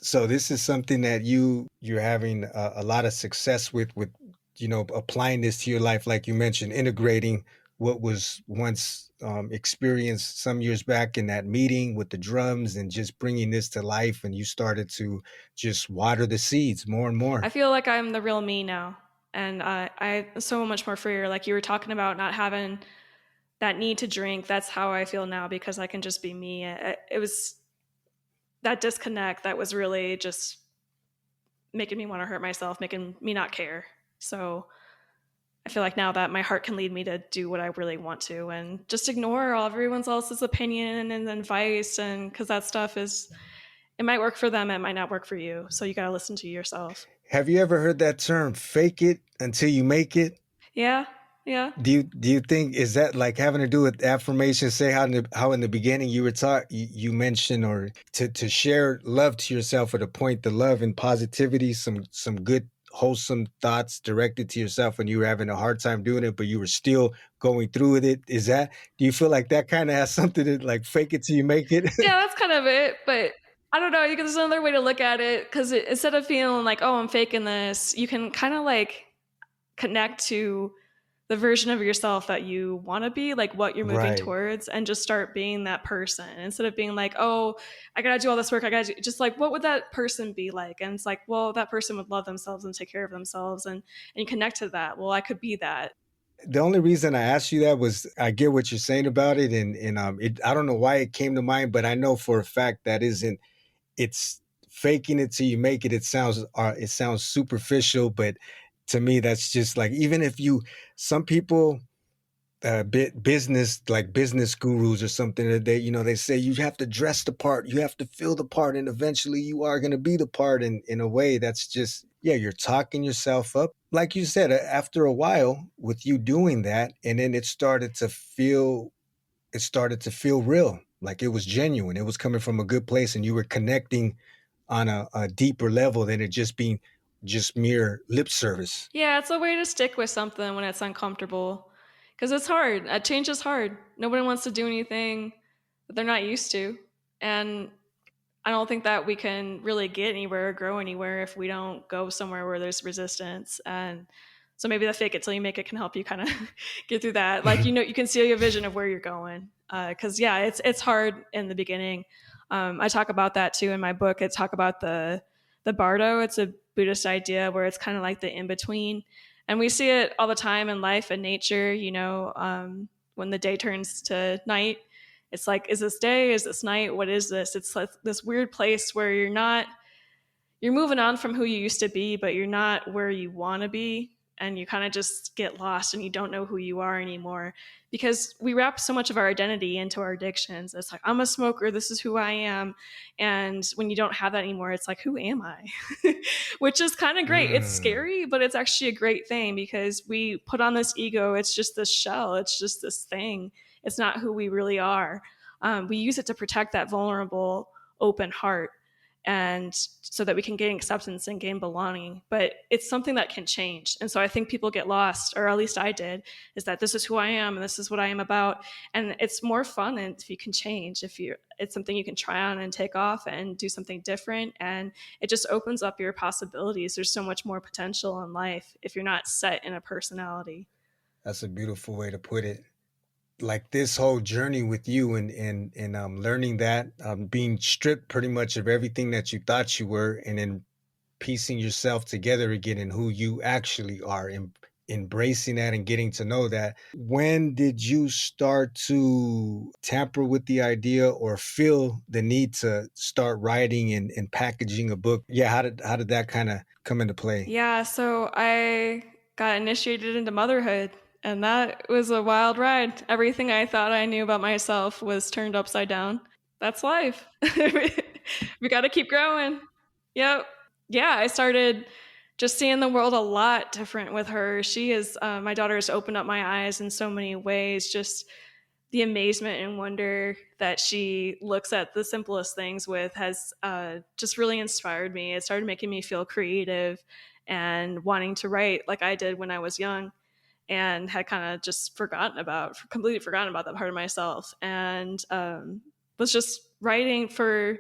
So this is something that you're having a lot of success with, applying this to your life, like you mentioned, integrating what was once experienced some years back in that meeting with the drums, and just bringing this to life, and you started to just water the seeds more and more. I feel like I'm the real me now. And I'm so much more freer. Like you were talking about not having that need to drink. That's how I feel now because I can just be me. It was that disconnect that was really just making me want to hurt myself, making me not care. So I feel like now that my heart can lead me to do what I really want to and just ignore all everyone else's opinion and advice. And because that stuff it might work for them, it might not work for you. So you got to listen to yourself. Have you ever heard that term, fake it until you make it? Yeah. Yeah. Do you think, is that like having to do with affirmations? Say how in the beginning you were taught, you mentioned, or to share love to yourself, or to point the love and positivity, some good wholesome thoughts directed to yourself, when you were having a hard time doing it, but you were still going through with it. Do you feel like that kind of has something to, like, fake it till you make it? Yeah, that's kind of it. But I don't know. There's another way to look at it because instead of feeling like, oh, I'm faking this, you can kind of like connect to the version of yourself that you want to be, like what you're moving Right. towards, and just start being that person instead of being like, oh, I gotta do all this work. I gotta do, just like, what would that person be like? And it's like, well, that person would love themselves and take care of themselves, and you connect to that. Well, I could be that. The only reason I asked you that was, I get what you're saying about it, and I don't know why it came to mind, but I know for a fact that isn't, it's faking it till you make it. It sounds superficial, but to me, that's just like, even if you, some people, business, like business gurus or something, that they say you have to dress the part, you have to feel the part, and eventually you are going to be the part. In a way, that's just, yeah, you're talking yourself up, like you said. After a while with you doing that, and then it started to feel real, like it was genuine, it was coming from a good place, and you were connecting on a deeper level than it just being just mere lip service. Yeah, it's a way to stick with something when it's uncomfortable. Because it's hard. Change is hard. Nobody wants to do anything that they're not used to. And I don't think that we can really get anywhere or grow anywhere if we don't go somewhere where there's resistance. And so maybe the fake it till you make it can help you kind of get through that. Like, you can see a vision of where you're going. Because, yeah, it's hard in the beginning. I talk about that too in my book. I talk about the bardo. It's a Buddhist idea where it's kind of like the in between, and we see it all the time in life and nature. When the day turns to night, it's like, is this day? Is this night? What is this? It's like this weird place where you're moving on from who you used to be, but you're not where you want to be. And you kind of just get lost and you don't know who you are anymore because we wrap so much of our identity into our addictions. It's like, I'm a smoker. This is who I am. And when you don't have that anymore, it's like, who am I? Which is kind of great. It's Mm. scary, but it's actually a great thing because we put on this ego. It's just this shell. It's just this thing. It's not who we really are. We use it to protect that vulnerable, open heart, and so that we can gain acceptance and gain belonging. But it's something that can change. And so I think people get lost, or at least I did, is that this is who I am and this is what I am about. And it's more fun if you can change, it's something you can try on and take off and do something different. And it just opens up your possibilities. There's so much more potential in life if you're not set in a personality. That's a beautiful way to put it. Like this whole journey with you, and learning that, being stripped pretty much of everything that you thought you were, and then piecing yourself together again, and who you actually are, embracing that and getting to know that. When did you start to tamper with the idea or feel the need to start writing and packaging a book? Yeah, how did that kind of come into play? Yeah, so I got initiated into motherhood, and that was a wild ride. Everything I thought I knew about myself was turned upside down. That's life. We got to keep growing. Yep. Yeah, I started just seeing the world a lot different with her. She is, my daughter has opened up my eyes in so many ways. Just the amazement and wonder that she looks at the simplest things with has just really inspired me. It started making me feel creative and wanting to write like I did when I was young, and had kind of just completely forgotten about that part of myself, and was just writing to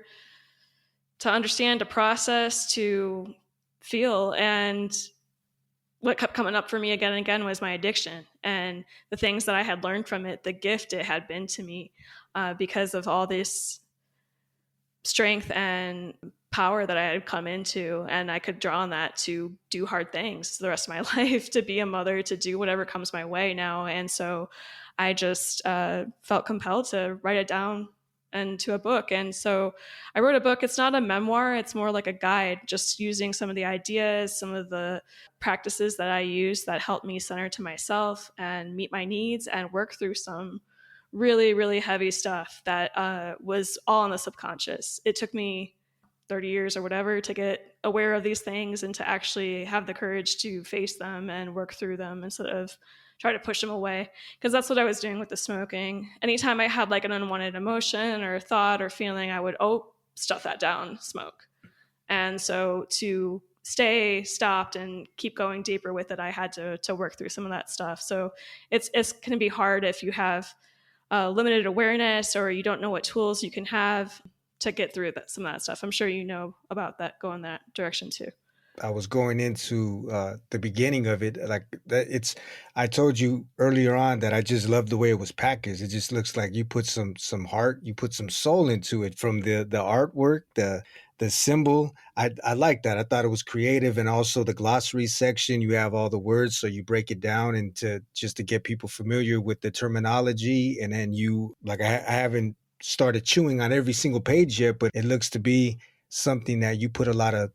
understand, to process, to feel. And what kept coming up for me again and again was my addiction and the things that I had learned from it, the gift it had been to me, because of all this strength and power that I had come into. And I could draw on that to do hard things the rest of my life, to be a mother, to do whatever comes my way now. And so I just felt compelled to write it down into a book. And so I wrote a book. It's not a memoir, it's more like a guide, just using some of the ideas, some of the practices that I use that help me center to myself and meet my needs and work through some really, really heavy stuff that was all in the subconscious. It took me 30 years or whatever to get aware of these things and to actually have the courage to face them and work through them instead of try to push them away. Because that's what I was doing with the smoking. Anytime I had like an unwanted emotion or thought or feeling, I would, stuff that down, smoke. And so to stay stopped and keep going deeper with it, I had to work through some of that stuff. So it's going to be hard if you have limited awareness or you don't know what tools you can have to get through some of that stuff. I'm sure you know about that, go in that direction too. I was going into the beginning of it, like that. I told you earlier on that I just love the way it was packaged. It just looks like you put some heart, you put some soul into it, from the artwork, the symbol. I like that. I thought it was creative, and also the glossary section. You have all the words, so you break it down into just to get people familiar with the terminology, and then you like I haven't started chewing on every single page yet, but it looks to be something that you put a lot of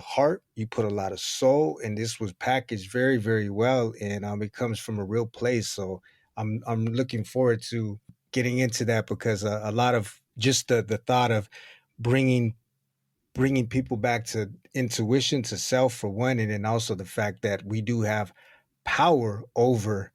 heart, you put a lot of soul, and this was packaged very, very well, and it comes from a real place. So I'm looking forward to getting into that, because a lot of just the thought of bringing people back to intuition, to self for one, and then also the fact that we do have power over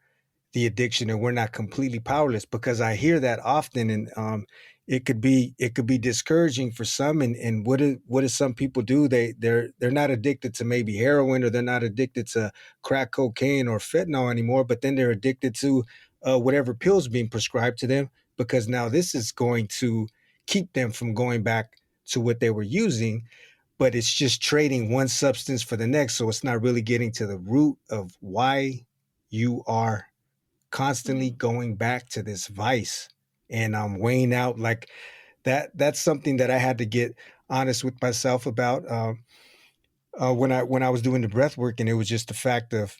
the addiction and we're not completely powerless, because I hear that often, and it could be discouraging for some. And what do some people do? They're not addicted to maybe heroin, or they're not addicted to crack cocaine or fentanyl anymore, but then they're addicted to whatever pills being prescribed to them, because now this is going to keep them from going back to what they were using. But it's just trading one substance for the next, so it's not really getting to the root of why you are constantly going back to this vice. And I'm weighing out like that's something that I had to get honest with myself about when I was doing the breath work. And it was just the fact of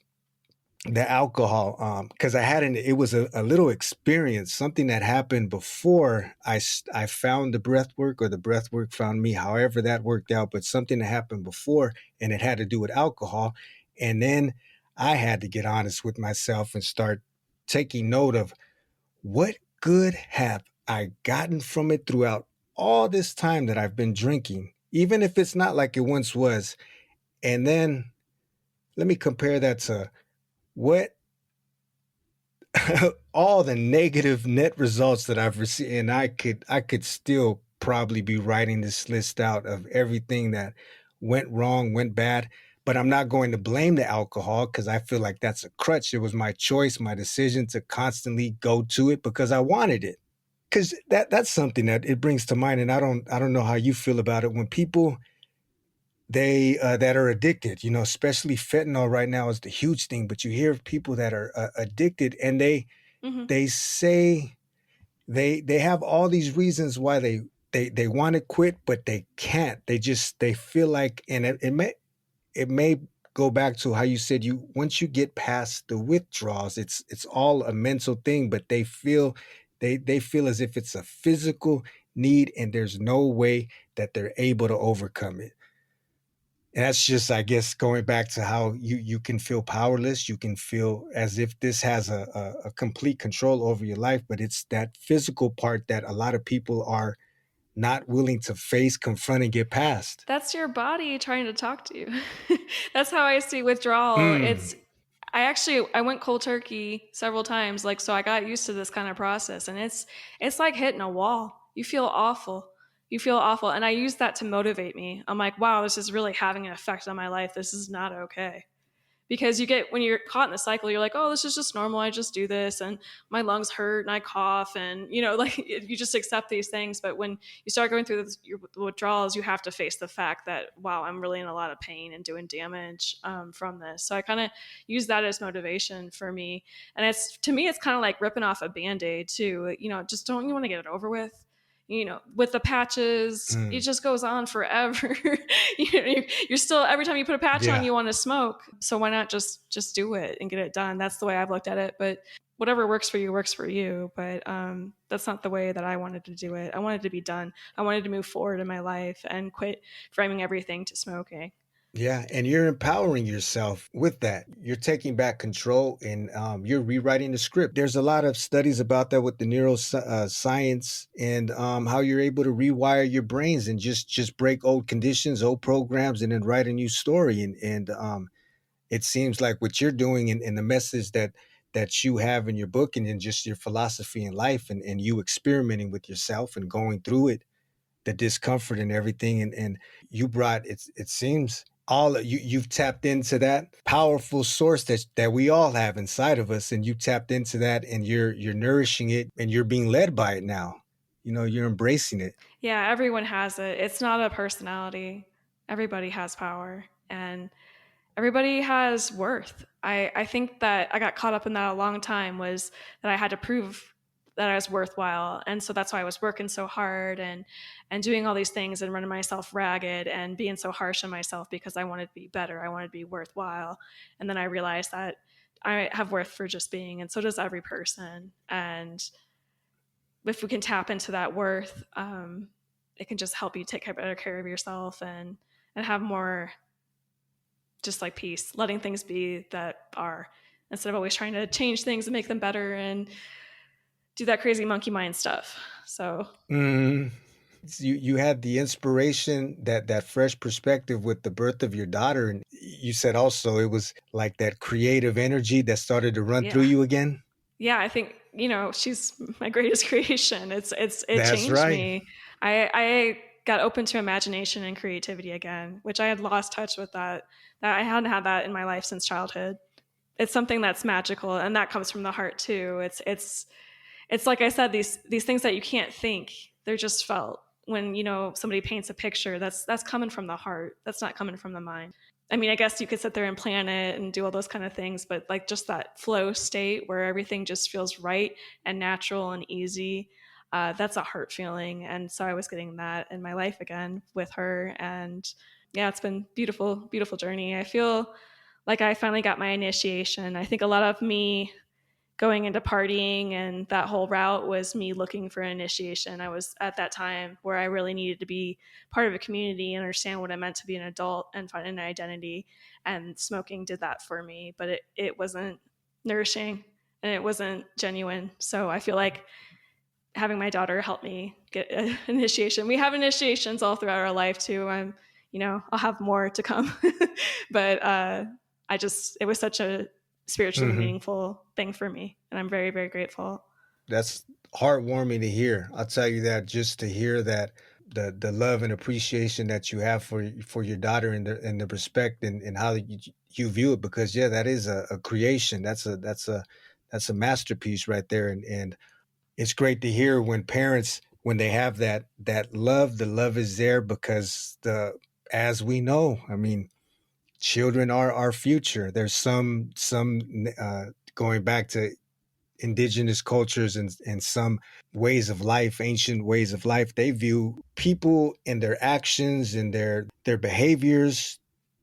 the alcohol, because it was a little experience, something that happened before I found the breath work, or the breath work found me, however that worked out, but something that happened before, and it had to do with alcohol. And then I had to get honest with myself and start taking note of what good have I gotten from it throughout all this time that I've been drinking, even if it's not like it once was. And then let me compare that to what all the negative net results that I've received. And I could still probably be writing this list out of everything that went wrong, went bad. But I'm not going to blame the alcohol, because I feel like that's a crutch. It was my choice, my decision to constantly go to it because I wanted it. Because that's something that it brings to mind, and I don't know how you feel about it. When people that are addicted, especially fentanyl right now is the huge thing. But you hear of people that are addicted, and they say they have all these reasons why they want to quit, but they can't. They feel like, and it may go back to how you said you once you get past the withdrawals, it's all a mental thing, but they feel as if it's a physical need and there's no way that they're able to overcome it. And that's just, I guess, going back to how you can feel powerless. You can feel as if this has a complete control over your life, but it's that physical part that a lot of people are not willing to face, confront, and get past. That's your body trying to talk to you. That's how I see withdrawal. Mm. I went cold turkey several times, like, so I got used to this kind of process, and it's like hitting a wall. You feel awful. You feel awful, and I use that to motivate me. I'm like, wow, this is really having an effect on my life. This is not okay. Because when you're caught in the cycle, you're like, oh, this is just normal. I just do this and my lungs hurt and I cough and, like you just accept these things. But when you start going through your withdrawals, you have to face the fact that, wow, I'm really in a lot of pain and doing damage from this. So I kind of use that as motivation for me. And to me, it's kind of like ripping off a Band-Aid too. Just don't you want to get it over with? With the patches, it just goes on forever. You're still, every time you put a patch on, you want to smoke. So why not just do it and get it done? That's the way I've looked at it. But whatever works for you works for you. But that's not the way that I wanted to do it. I wanted to be done. I wanted to move forward in my life and quit framing everything to smoking. Yeah, and you're empowering yourself with that. You're taking back control and you're rewriting the script. There's a lot of studies about that with the neuroscience and how you're able to rewire your brains and just break old conditions, old programs, and then write a new story. And it seems like what you're doing and the message that you have in your book and in just your philosophy in life and you experimenting with yourself and going through it, the discomfort and everything. And you brought, it seems all you've tapped into that powerful source that we all have inside of us, and you tapped into that and you're nourishing it and you're being led by it now. You're embracing it. Yeah, everyone has it. It's not a personality. Everybody has power and everybody has worth. I think that I got caught up in that a long time, was that I had to prove that I was worthwhile. And so that's why I was working so hard and doing all these things and running myself ragged and being so harsh on myself because I wanted to be better. I wanted to be worthwhile. And then I realized that I have worth for just being, and so does every person. And if we can tap into that worth, it can just help you take better care of yourself and have more just like peace, letting things be that are, instead of always trying to change things and make them better and do that crazy monkey mind stuff. So you had the inspiration, that fresh perspective with the birth of your daughter, and you said also it was like that creative energy that started to run through you again. Yeah, I think she's my greatest creation. It That's changed right. me. I got open to imagination and creativity again, which I had lost touch with. That I hadn't had that in my life since childhood. It's something that's magical, and that comes from the heart too. It's like I said, these things that you can't think, they're just felt. When somebody paints a picture, that's coming from the heart. That's not coming from the mind. I mean, I guess you could sit there and plan it and do all those kind of things, but like just that flow state where everything just feels right and natural and easy, that's a heart feeling. And so I was getting that in my life again with her. And yeah, it's been beautiful, beautiful journey. I feel like I finally got my initiation. I think a lot of me going into partying and that whole route was me looking for an initiation. I was at that time where I really needed to be part of a community and understand what it meant to be an adult and find an identity. And smoking did that for me, but it wasn't nourishing and it wasn't genuine. So I feel like having my daughter help me get an initiation. We have initiations all throughout our life too. I'll have more to come, but it was such a spiritually meaningful thing for me, and I'm very, very grateful. That's heartwarming to hear. I'll tell you that, just to hear that the love and appreciation that you have for your daughter and the respect and how you view it, because that is a creation. That's a masterpiece right there. And it's great to hear when parents, when they have that love, the love is there because as we know, I mean, children are our future. There's some going back to indigenous cultures and some ways of life, ancient ways of life, they view people and their actions and their behaviors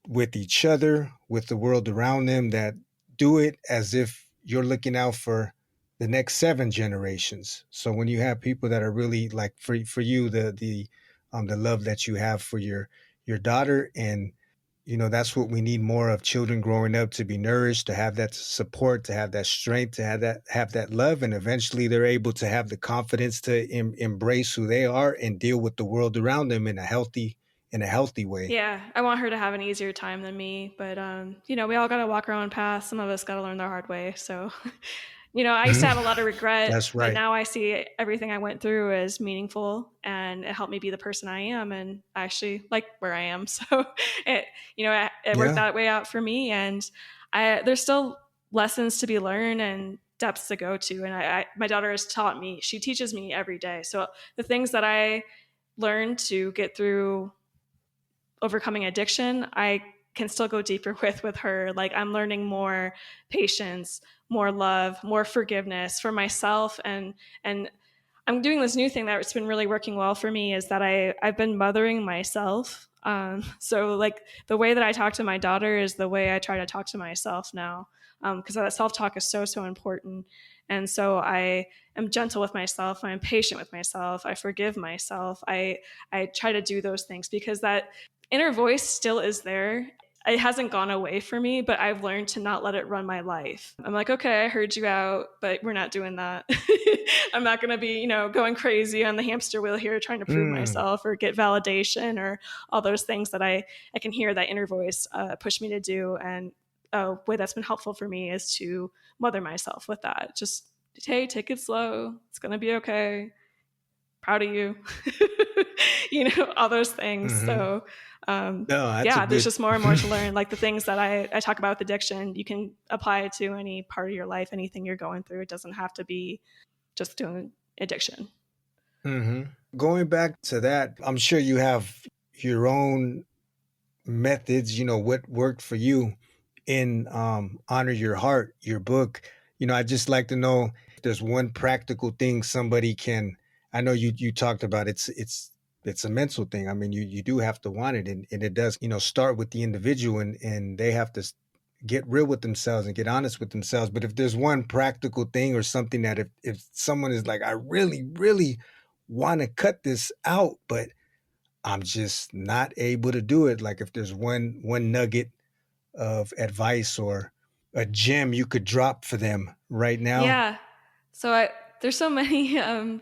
with each other, with the world around them, that do it as if you're looking out for the next 7 generations. So when you have people that are really like for you, the love that you have for your daughter, and that's what we need more of, children growing up to be nourished, to have that support, to have that strength, to have that love, and eventually they're able to have the confidence to embrace who they are and deal with the world around them in a healthy way. Yeah, I want her to have an easier time than me, but we all got to walk our own path. Some of us got to learn the hard way. So, I used to have a lot of regret, That's but right. now I see everything I went through as meaningful, and it helped me be the person I am, and I actually like where I am. So, it it worked Yeah. that way out for me, and there's still lessons to be learned and depths to go to, and my daughter has taught me. She teaches me every day. So the things that I learned to get through overcoming addiction, I can still go deeper with her. Like, I'm learning more patience, more love, more forgiveness for myself, and I'm doing this new thing that's been really working well for me, is that I've been mothering myself. So like the way that I talk to my daughter is the way I try to talk to myself now, because that self-talk is so important. And so I am gentle with myself. I'm patient with myself. I forgive myself. I try to do those things because that inner voice still is there. It hasn't gone away for me, but I've learned to not let it run my life. I'm like, okay, I heard you out, but we're not doing that. I'm not going to be, going crazy on the hamster wheel here trying to prove Mm. myself or get validation or all those things that I can hear that inner voice push me to do. And a way that's been helpful for me is to mother myself with that. Just, hey, take it slow. It's going to be okay. Proud of you. All those things. Hmm. So, No, that's a yeah, there's good. just more and more to learn. Like the things that I talk about with addiction, you can apply it to any part of your life, anything you're going through. It doesn't have to be just doing addiction. Hmm. Going back to that, I'm sure you have your own methods, what worked for you in Honor Your Heart, your book. I'd just like to know if there's one practical thing somebody can. I know you talked about it's a mental thing. I mean, you do have to want it, and it does, start with the individual, and they have to get real with themselves and get honest with themselves. But if there's one practical thing or something that if someone is like, I really, really want to cut this out, but I'm just not able to do it. Like if there's one nugget of advice or a gem you could drop for them right now. Yeah. So there's so many,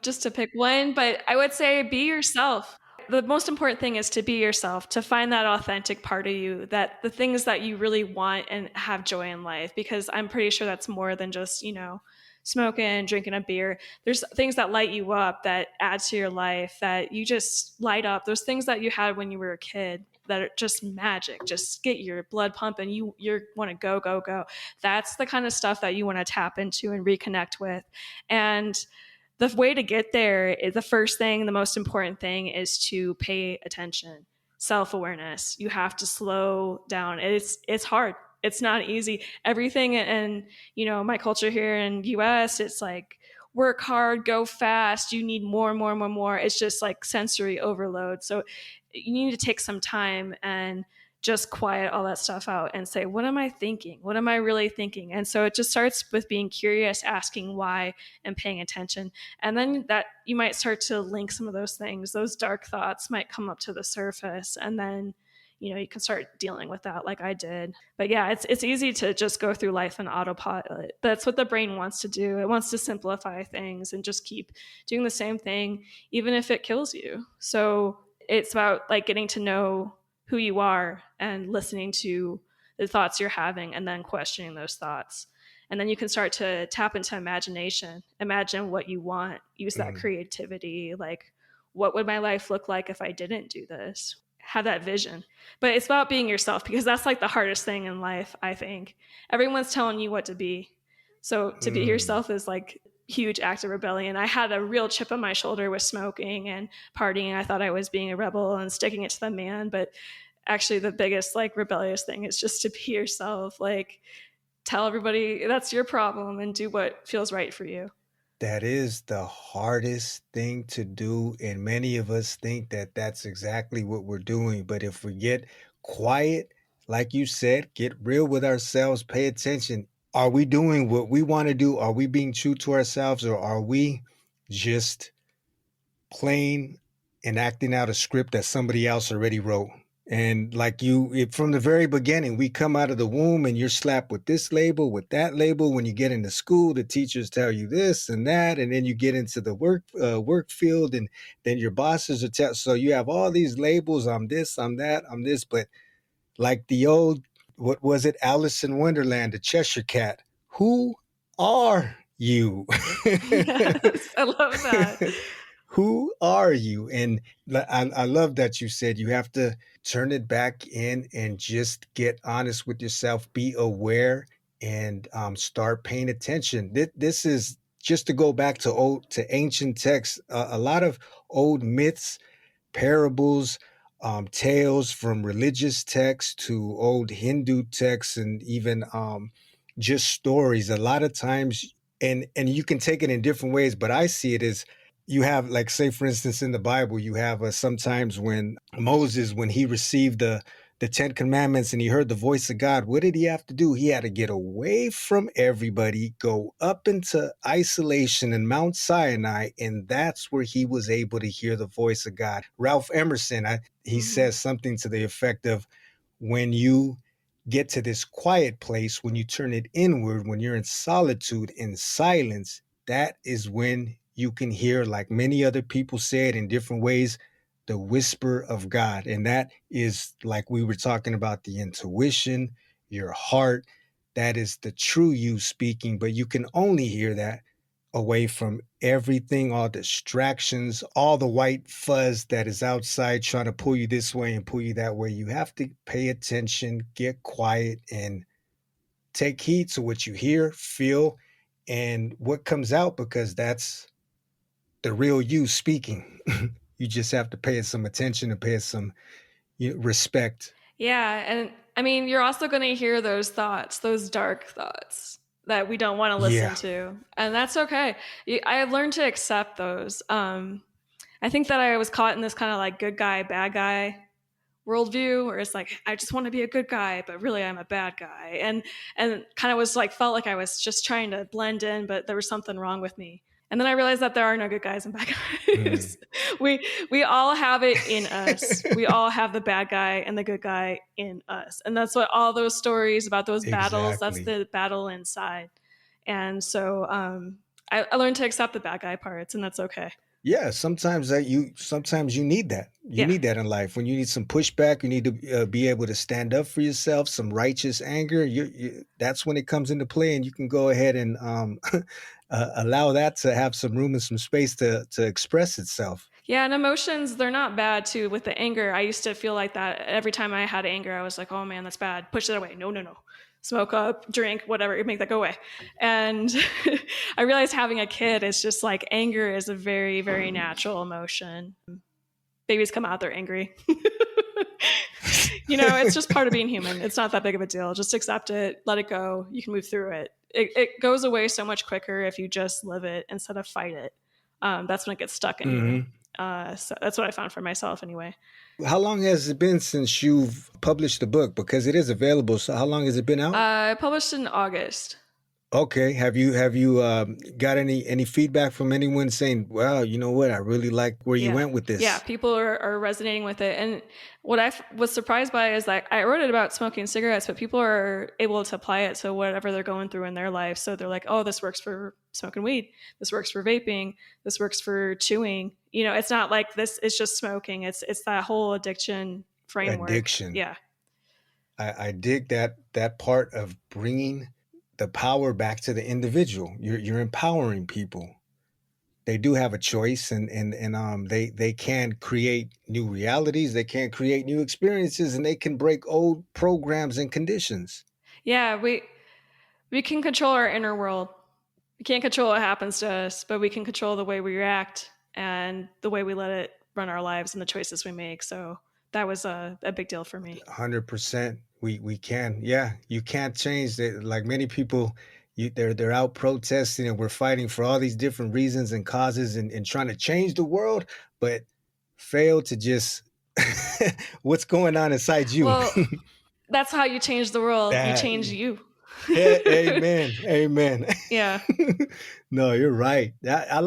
just to pick one, but I would say be yourself. The most important thing is to be yourself, to find that authentic part of you, that the things that you really want and have joy in life, because I'm pretty sure that's more than just, smoking, drinking a beer. There's things that light you up, that add to your life, that you just light up. Those things that you had when you were a kid that are just magic, just get your blood pumping. You want to go. That's the kind of stuff that you want to tap into and reconnect with. And the way to get there is the first thing, the most important thing is to pay attention, self-awareness. You have to slow down. It's hard. It's not easy. Everything in, my culture here in US, it's like work hard, go fast, you need more. It's just like sensory overload. So you need to take some time and just quiet all that stuff out and say, what am I thinking? What am I really thinking? And so it just starts with being curious, asking why, and paying attention. And then that you might start to link some of those things. Those dark thoughts might come up to the surface, and then you can start dealing with that like I did. But yeah, it's easy to just go through life in autopilot. That's what the brain wants to do. It wants to simplify things and just keep doing the same thing, even if it kills you. So it's about like getting to know who you are and listening to the thoughts you're having and then questioning those thoughts. And then you can start to tap into imagination. Imagine what you want. Use that Mm. creativity. Like, what would my life look like if I didn't do this? Have that vision. But it's about being yourself, because that's like the hardest thing in life, I think. Everyone's telling you what to be. So to be Mm. yourself is like huge act of rebellion. I had a real chip on my shoulder with smoking and partying. I thought I was being a rebel and sticking it to the man, but actually the biggest like rebellious thing is just to be yourself. Like, tell everybody that's your problem and do what feels right for you. That is the hardest thing to do, and many of us think that that's exactly what we're doing. But if we get quiet like you said, get real with ourselves, pay attention. Are we doing what we want to do? Are we being true to ourselves, or are we just playing and acting out a script that somebody else already wrote? And like from the very beginning, we come out of the womb and you're slapped with this label, with that label. When you get into school, the teachers tell you this and that, and then you get into the work field, and then your bosses are so you have all these labels. I'm this, I'm that, I'm this. But like the old, what was it, Alice in Wonderland, the Cheshire Cat? Who are you? Yes, I love that. Who are you? And I love that you said you have to turn it back in and just get honest with yourself, be aware, and start paying attention. This is just to go back to ancient texts. A lot of old myths, parables, tales from religious texts to old Hindu texts, and even just stories. A lot of times, and you can take it in different ways, but I see it as you have, like, say, for instance, in the Bible, you have sometimes when Moses, when he received the Ten Commandments and he heard the voice of God, what did he have to do? He had to get away from everybody, go up into isolation in Mount Sinai, and that's where he was able to hear the voice of God. Ralph Emerson, he says something to the effect of, when you get to this quiet place, when you turn it inward, when you're in solitude, in silence, that is when you can hear, like many other people say it in different ways, the whisper of God. And that is, like we were talking about, the intuition, your heart. That is the true you speaking, but you can only hear that away from everything, all distractions, all the white fuzz that is outside trying to pull you this way and pull you that way. You have to pay attention, get quiet, and take heed to what you hear, feel, and what comes out, because that's the real you speaking. You just have to pay it some attention and pay it some respect. Yeah, and I mean, you're also going to hear those thoughts, those dark thoughts that we don't want to listen to, and that's okay. I have learned to accept those. I think that I was caught in this kind of like good guy, bad guy worldview, where it's like, I just want to be a good guy, but really I'm a bad guy, and kind of was like, felt like I was just trying to blend in, but there was something wrong with me. And then I realized that there are no good guys and bad guys. We all have it in us. We all have the bad guy and the good guy in us. And that's what all those stories about those battles, that's the battle inside. And so I learned to accept the bad guy parts, and that's okay. Yeah, sometimes you need that. You need that in life. When you need some pushback, you need to be able to stand up for yourself. Some righteous anger. That's when it comes into play, and you can go ahead and allow that to have some room and some space to express itself. Yeah, and emotions, they're not bad too. With the anger, I used to feel like that every time I had anger. I was like, oh man, that's bad. Push it away. No. Smoke up, drink, whatever, make that go away. And I realized having a kid is just like, anger is a very, very natural emotion. Babies come out, they're angry. It's just part of being human. It's not that big of a deal. Just accept it, let it go. You can move through it. It goes away so much quicker if you just live it instead of fight it. That's when it gets stuck in you. So that's what I found for myself anyway. How long has it been since you've published the book? Because it is available. So how long has it been out? I published in August. Okay. Have you got any feedback from anyone saying, wow, you know what, I really like where you went with this? Yeah, people are resonating with it. And what I was surprised by is that I wrote it about smoking cigarettes, but people are able to apply it to whatever they're going through in their life. So they're like, oh, this works for smoking weed. This works for vaping. This works for chewing. It's not like this, it's just smoking. It's that whole addiction framework. Addiction. Yeah. I dig that part of bringing the power back to the individual. You're empowering people. They do have a choice, and they can create new realities. They can create new experiences, and they can break old programs and conditions. Yeah, we can control our inner world. We can't control what happens to us, but we can control the way we react and the way we let it run our lives and the choices we make. So that was a big deal for me. 100%. We can. Yeah, you can't change it. Like many people, they're out protesting, and we're fighting for all these different reasons and causes and trying to change the world, but fail to just what's going on inside you. Well, that's how you change the world. You That, change you. amen, amen. Yeah. No, you're right. I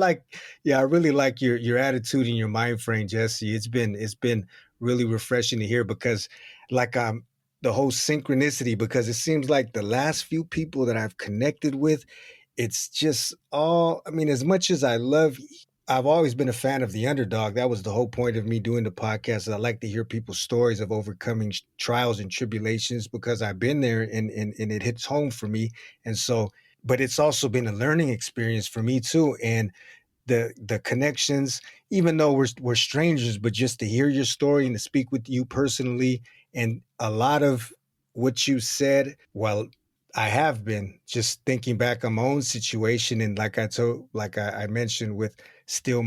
really like your attitude and your mind frame, Jesse. It's been really refreshing to hear because, like, the whole synchronicity. Because it seems like the last few people that I've connected with, it's just all. I mean, as much as I've always been a fan of the underdog. That was the whole point of me doing the podcast. I like to hear people's stories of overcoming trials and tribulations because I've been there and it hits home for me. And so, but it's also been a learning experience for me too. And the connections, even though we're strangers, but just to hear your story and to speak with you personally, and a lot of what you said, well, I have been just thinking back on my own situation, and like I mentioned with still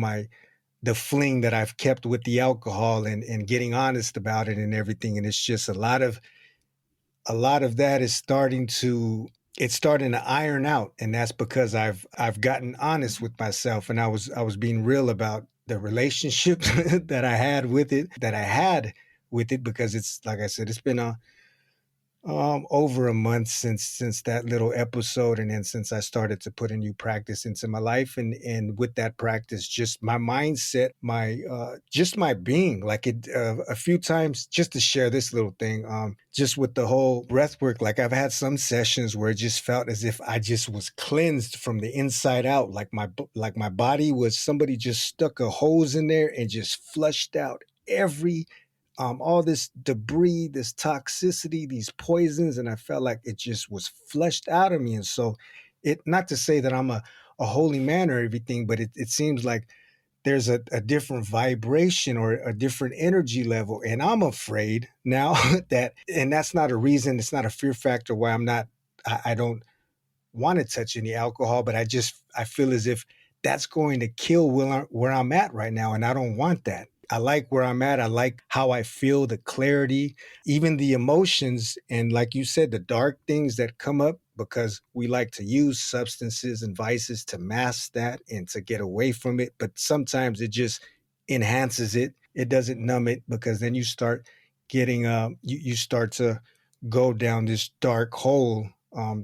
the fling that I've kept with the alcohol and getting honest about it and everything, and it's just a lot of that is starting to iron out, and that's because I've gotten honest with myself, and I was being real about the relationship that I had with it because it's like I said, it's been over a month since that little episode, and then since I started to put a new practice into my life, and with that practice, just my mindset, my just my being, like it a few times, just to share this little thing, just with the whole breath work, like I've had some sessions where it just felt as if I just was cleansed from the inside out, like my body was somebody just stuck a hose in there and just flushed out all this debris, this toxicity, these poisons, and I felt like it just was flushed out of me. And so, not to say that I'm a holy man or everything, but it seems like there's a different vibration or a different energy level, and I'm afraid now and that's not a reason, it's not a fear factor why I don't want to touch any alcohol, but I feel as if that's going to kill where I'm at right now, and I don't want that. I like where I'm at. I like how I feel, the clarity, even the emotions, and like you said, the dark things that come up because we like to use substances and vices to mask that and to get away from it. But sometimes it just enhances it. It doesn't numb it because then you start getting you start to go down this dark hole,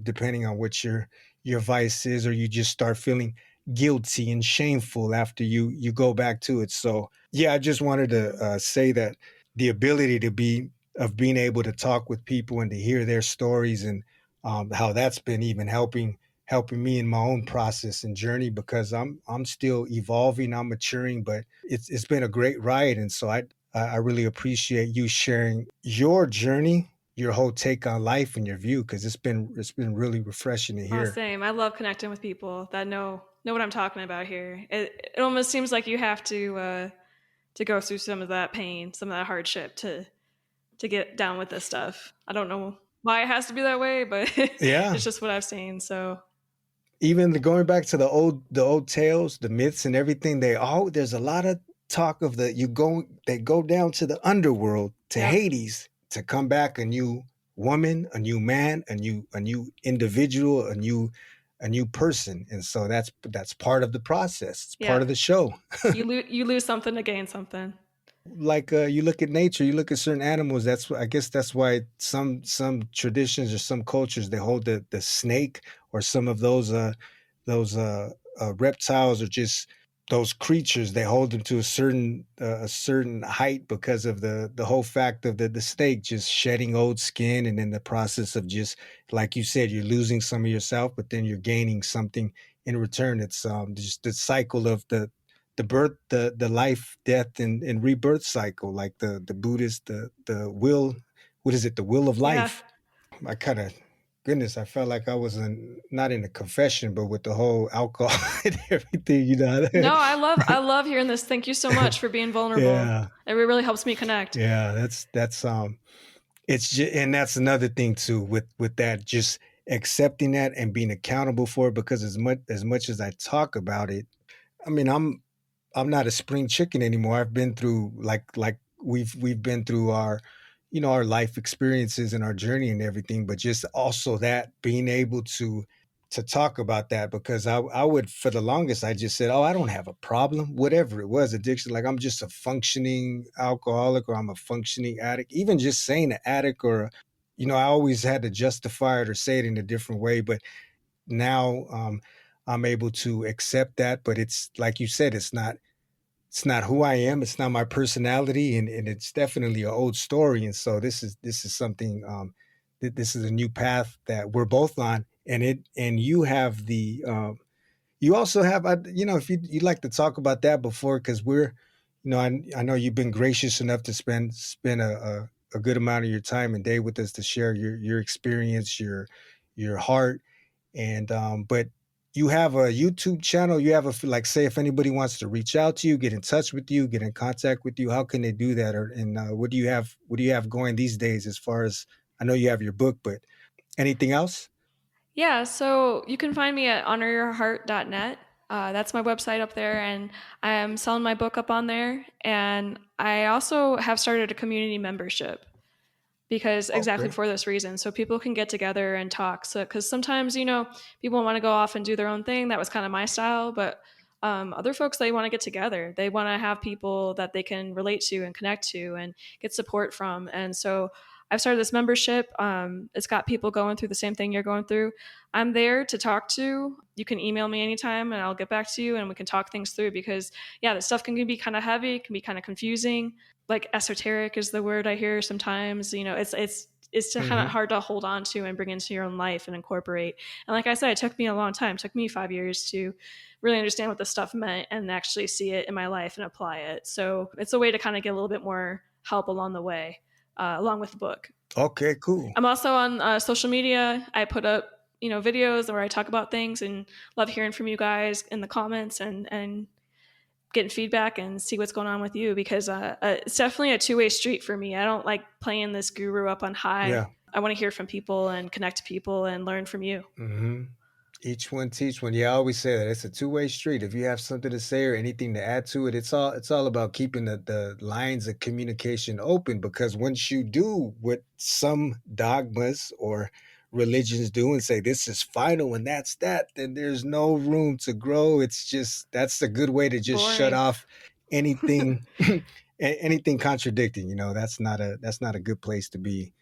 depending on what your vice is, or you just start feeling guilty and shameful after you go back to it. So yeah, I just wanted to say that the ability being able to talk with people and to hear their stories, and how that's been even helping me in my own process and journey, because I'm still evolving, I'm maturing, but it's been a great ride. And so I really appreciate you sharing your journey, your whole take on life and your view, because it's been really refreshing to hear. Same. I love connecting with people that know what I'm talking about here. It almost seems like you have to go through some of that pain, some of that hardship to get down with this stuff. I don't know why it has to be that way, but Yeah. it's just what I've seen. So Even going back to the old tales, the myths and everything, there's a lot of talk of they go down to the underworld, to Hades, to come back a new woman, a new man, a new individual, a new person. And so that's part of the process. It's part of the show. you lose something to gain something. Like you look at nature, you look at certain animals. I guess that's why some traditions or some cultures, they hold the snake or some of those reptiles, or just those creatures. They hold them to a certain height because of the whole fact of the snake just shedding old skin, and in the process of, just like you said, you're losing some of yourself, but then you're gaining something in return. It's just the cycle of the birth, the life, death, and rebirth cycle, like the Buddhist, the will, what is it, the will of life. I kind of, goodness, I felt like I was not in a confession, but with the whole alcohol and everything, No, I love hearing this. Thank you so much for being vulnerable. Yeah. It really helps me connect. Yeah, that's it's just, and that's another thing too, with that, just accepting that and being accountable for it, because as much as I talk about it, I mean, I'm not a spring chicken anymore. I've been through like we've been through our our life experiences and our journey and everything, but just also that being able to talk about that, because I would, for the longest, I just said, oh, I don't have a problem, whatever it was, addiction, like I'm just a functioning alcoholic, or I'm a functioning addict. Even just saying an addict or I always had to justify it or say it in a different way, but now I'm able to accept that. But it's like you said, it's not who I am. It's not my personality, and it's definitely an old story. And so this is something this is a new path that we're both on, and you have you also have, if you'd like to talk about that before, because I know you've been gracious enough to spend a good amount of your time and day with us to share your experience, your heart, and but you have a YouTube channel. You have like, say, if anybody wants to reach out to you, get in touch with you, get in contact with you, how can they do that? And what do you have going these days as far as, I know you have your book, but anything else? Yeah, so you can find me at honoryourheart.net. That's my website up there, and I am selling my book up on there. And I also have started a community membership because exactly Okay. for this reason, so people can get together and talk. So, because sometimes people want to go off and do their own thing. That was kind of my style, but other folks, they want to get together. They want to have people that they can relate to and connect to and get support from. And so I've started this membership. It's got people going through the same thing you're going through. I'm there to talk to. You can email me anytime and I'll get back to you and we can talk things through, because yeah, this stuff can be kind of heavy, can be kind of confusing. Like esoteric is the word I hear sometimes. It's kind of Hmm. hard to hold on to and bring into your own life and incorporate. And like I said, it took me a long time. It took me 5 years to really understand what this stuff meant and actually see it in my life and apply it. So it's a way to kind of get a little bit more help along the way, along with the book. Okay, cool. I'm also on social media. I put up videos where I talk about things, and love hearing from you guys in the comments and getting feedback and see what's going on with you, because it's definitely a two-way street for me. I don't like playing this guru up on high. Yeah. I want to hear from people and connect to people and learn from you. Hmm. Each one teach one. Yeah, I always say that it's a two-way street. If you have something to say or anything to add to it, it's all about keeping the lines of communication open, because once you do what some dogmas or religions do and say this is final and that's that, then there's no room to grow. It's just, that's a good way to It's just shut boring. off anything anything contradicting. That's not a good place to be.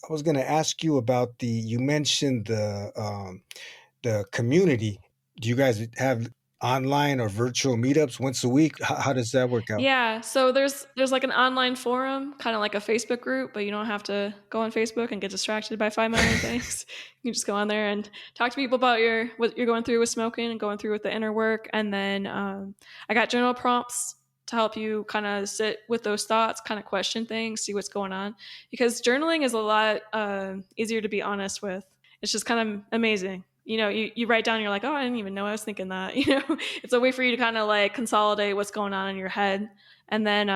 I was going to ask you about you mentioned the community. Do you guys have online or virtual meetups once a week? How does that work out? Yeah, so there's like an online forum, kind of like a Facebook group, but you don't have to go on Facebook and get distracted by 5 million things. You can just go on there and talk to people about what you're going through with smoking and going through with the inner work. And then I got journal prompts to help you kind of sit with those thoughts, kind of question things, see what's going on, because journaling is a lot easier to be honest with. It's just kind of amazing. You write down, you're like, oh, I didn't even know I was thinking that. It's a way for you to kind of like consolidate what's going on in your head. And then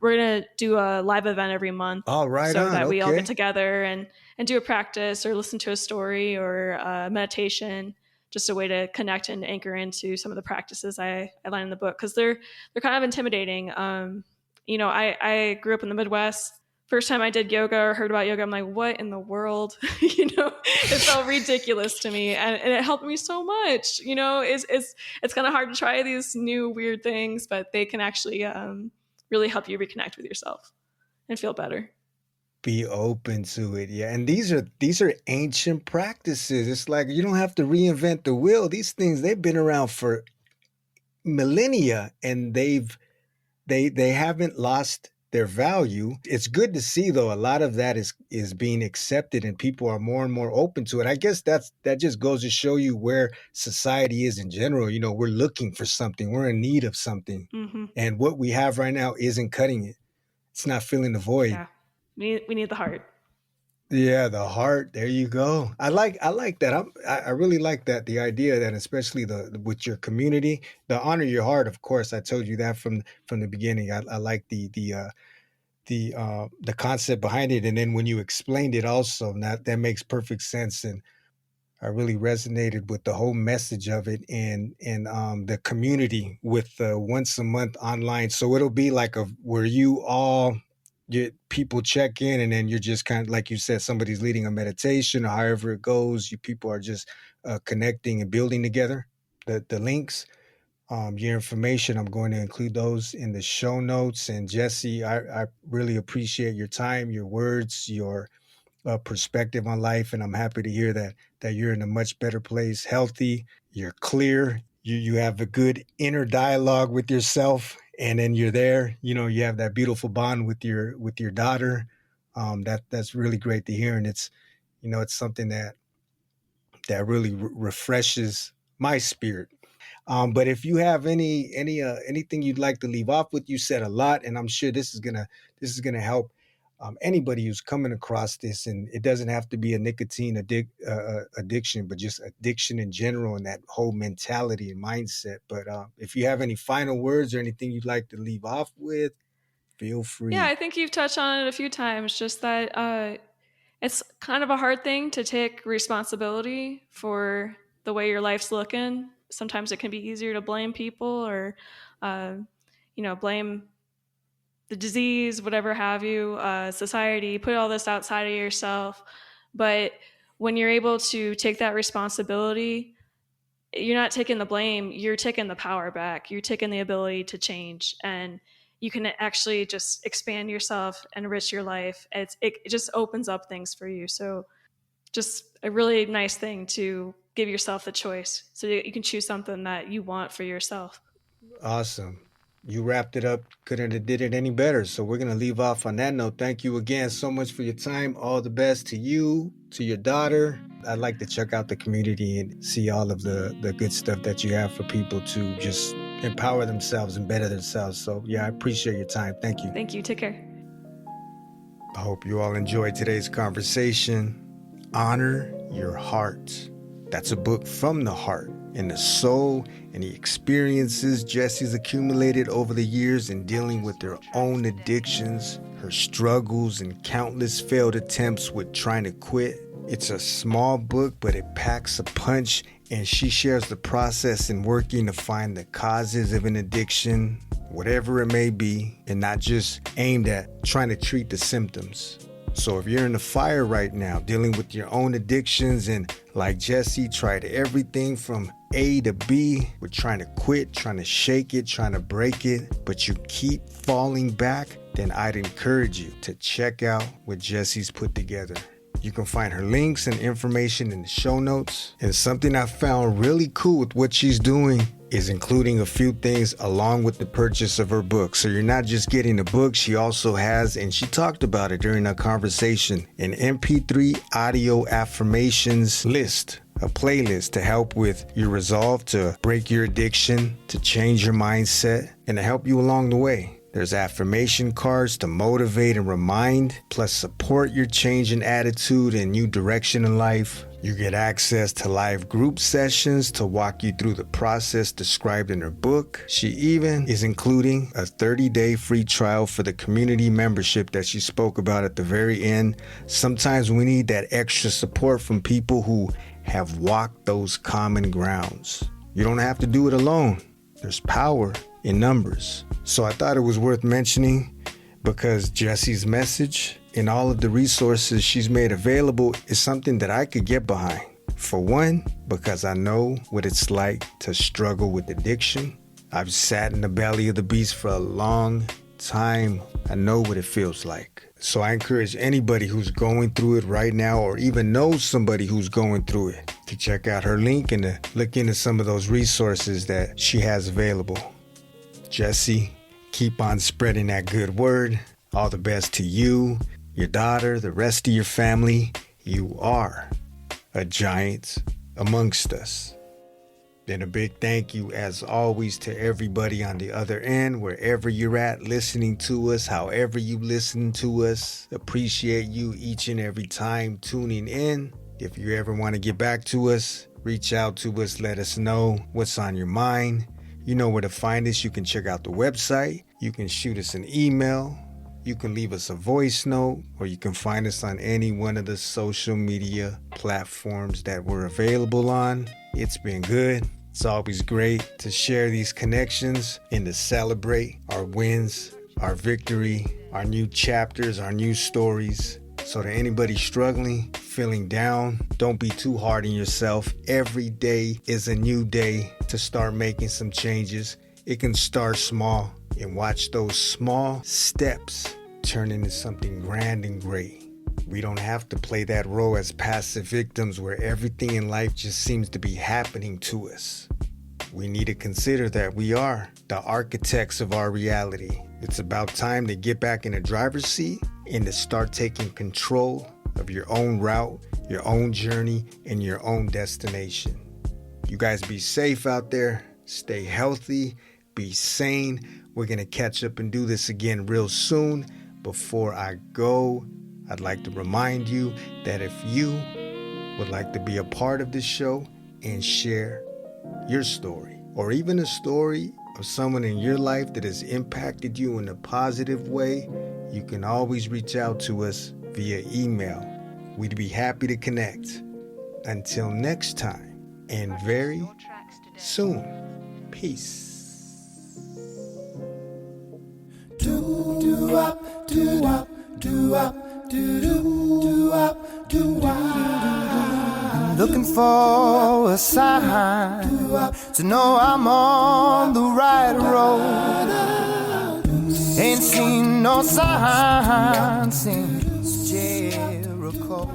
we're going to do a live event every month, All right, so on. that we all get Okay. together and do a practice or listen to a story or a meditation, just a way to connect and anchor into some of the practices I line in the book, because they're kind of intimidating. I grew up in the Midwest. First time I did yoga or heard about yoga, I'm like, what in the world? It felt ridiculous to me, and it helped me so much. It's kind of hard to try these new weird things, but they can actually really help you reconnect with yourself and feel better. Be open to it. Yeah. And these are ancient practices. It's like you don't have to reinvent the wheel. These things, they've been around for millennia, and they haven't lost their value. It's good to see, though, a lot of that is being accepted and people are more and more open to it. I guess that just goes to show you where society is in general. We're looking for something, we're in need of something, Hmm. and what we have right now isn't cutting it. It's not filling the void. Yeah, we need the heart. Yeah, the heart. There you go. I like that. I really like that. The idea that, especially with your community, the honor your heart. Of course, I told you that from the beginning. I like the concept behind it, and then when you explained it, also that makes perfect sense. And I really resonated with the whole message of it, and the community with once a month online. So it'll be like where you all get people check in, and then you're just kind of like you said, somebody's leading a meditation or however it goes. You people are just connecting and building together. The links, your information, I'm going to include those in the show notes. And Jessi, I really appreciate your time, your words, your perspective on life, and I'm happy to hear that you're in a much better place, healthy, you're clear, you have a good inner dialogue with yourself, and then you're there, you have that beautiful bond with your daughter. That's really great to hear, and it's something that really refreshes my spirit. But if you have anything you'd like to leave off with, you said a lot, and I'm sure this is gonna help anybody who's coming across this. And it doesn't have to be a nicotine addiction, but just addiction in general and that whole mentality and mindset. But if you have any final words or anything you'd like to leave off with, feel free. Yeah, I think you've touched on it a few times. Just that it's kind of a hard thing to take responsibility for the way your life's looking. Sometimes it can be easier to blame people or, blame the disease, whatever have you, society, put all this outside of yourself. But when you're able to take that responsibility, you're not taking the blame, you're taking the power back. You're taking the ability to change, and you can actually just expand yourself, enrich your life. It just opens up things for you. So just a really nice thing to give yourself the choice so that you can choose something that you want for yourself. Awesome. You wrapped it up. Couldn't have did it any better. So we're going to leave off on that note. Thank you again so much for your time. All the best to you, to your daughter. I'd like to check out the community and see all of the good stuff that you have for people to just empower themselves and better themselves. So yeah, I appreciate your time. Thank you. Thank you. Take care. I hope you all enjoyed today's conversation. Honor Your Heart. That's a book from the heart and the soul and the experiences Jessi's accumulated over the years in dealing with her own addictions, her struggles, and countless failed attempts with trying to quit. It's a small book, but it packs a punch, and she shares the process in working to find the causes of an addiction, whatever it may be, and not just aimed at trying to treat the symptoms. So if you're in the fire right now, dealing with your own addictions, and like Jessi, tried everything from A to B, with trying to quit, trying to shake it, trying to break it, but you keep falling back, then I'd encourage you to check out what Jessi's put together. You can find her links and information in the show notes. And something I found really cool with what she's doing is including a few things along with the purchase of her book. So you're not just getting the book, she also has, and she talked about it during our conversation, an MP3 audio affirmations list, a playlist to help with your resolve to break your addiction, to change your mindset, and to help you along the way. There's affirmation cards to motivate and remind, plus support your change in attitude and new direction in life. You get access to live group sessions to walk you through the process described in her book. She even is including a 30-day free trial for the community membership that she spoke about at the very end. Sometimes we need that extra support from people who have walked those common grounds. You don't have to do it alone. There's power in numbers. So I thought it was worth mentioning because Jessi's message and all of the resources she's made available is something that I could get behind. For one, because I know what it's like to struggle with addiction. I've sat in the belly of the beast for a long time. I know what it feels like. So I encourage anybody who's going through it right now or even knows somebody who's going through it to check out her link and to look into some of those resources that she has available. Jessi, keep on spreading that good word. All the best to you, your daughter, the rest of your family. You are a giant amongst us. Then a big thank you, as always, to everybody on the other end, wherever you're at, listening to us, however you listen to us. Appreciate you each and every time tuning in. If you ever want to get back to us, reach out to us, let us know what's on your mind. You know where to find us. You can check out the website. You can shoot us an email. You can leave us a voice note, or you can find us on any one of the social media platforms that we're available on. It's been good. It's always great to share these connections and to celebrate our wins, our victory, our new chapters, our new stories. So to anybody struggling, feeling down, don't be too hard on yourself. Every day is a new day to start making some changes. It can start small, and watch those small steps turn into something grand and great. We don't have to play that role as passive victims where everything in life just seems to be happening to us. We need to consider that we are the architects of our reality. It's about time to get back in the driver's seat and to start taking control of your own route, your own journey, and your own destination. You guys be safe out there. Stay healthy. Be sane. We're going to catch up and do this again real soon. Before I go, I'd like to remind you that if you would like to be a part of this show and share your story, or even a story of someone in your life that has impacted you in a positive way, you can always reach out to us via email. We'd be happy to connect. Until next time, and very soon. Peace. Looking for a sign to know I'm on the right road. Ain't seen no sign since Jericho.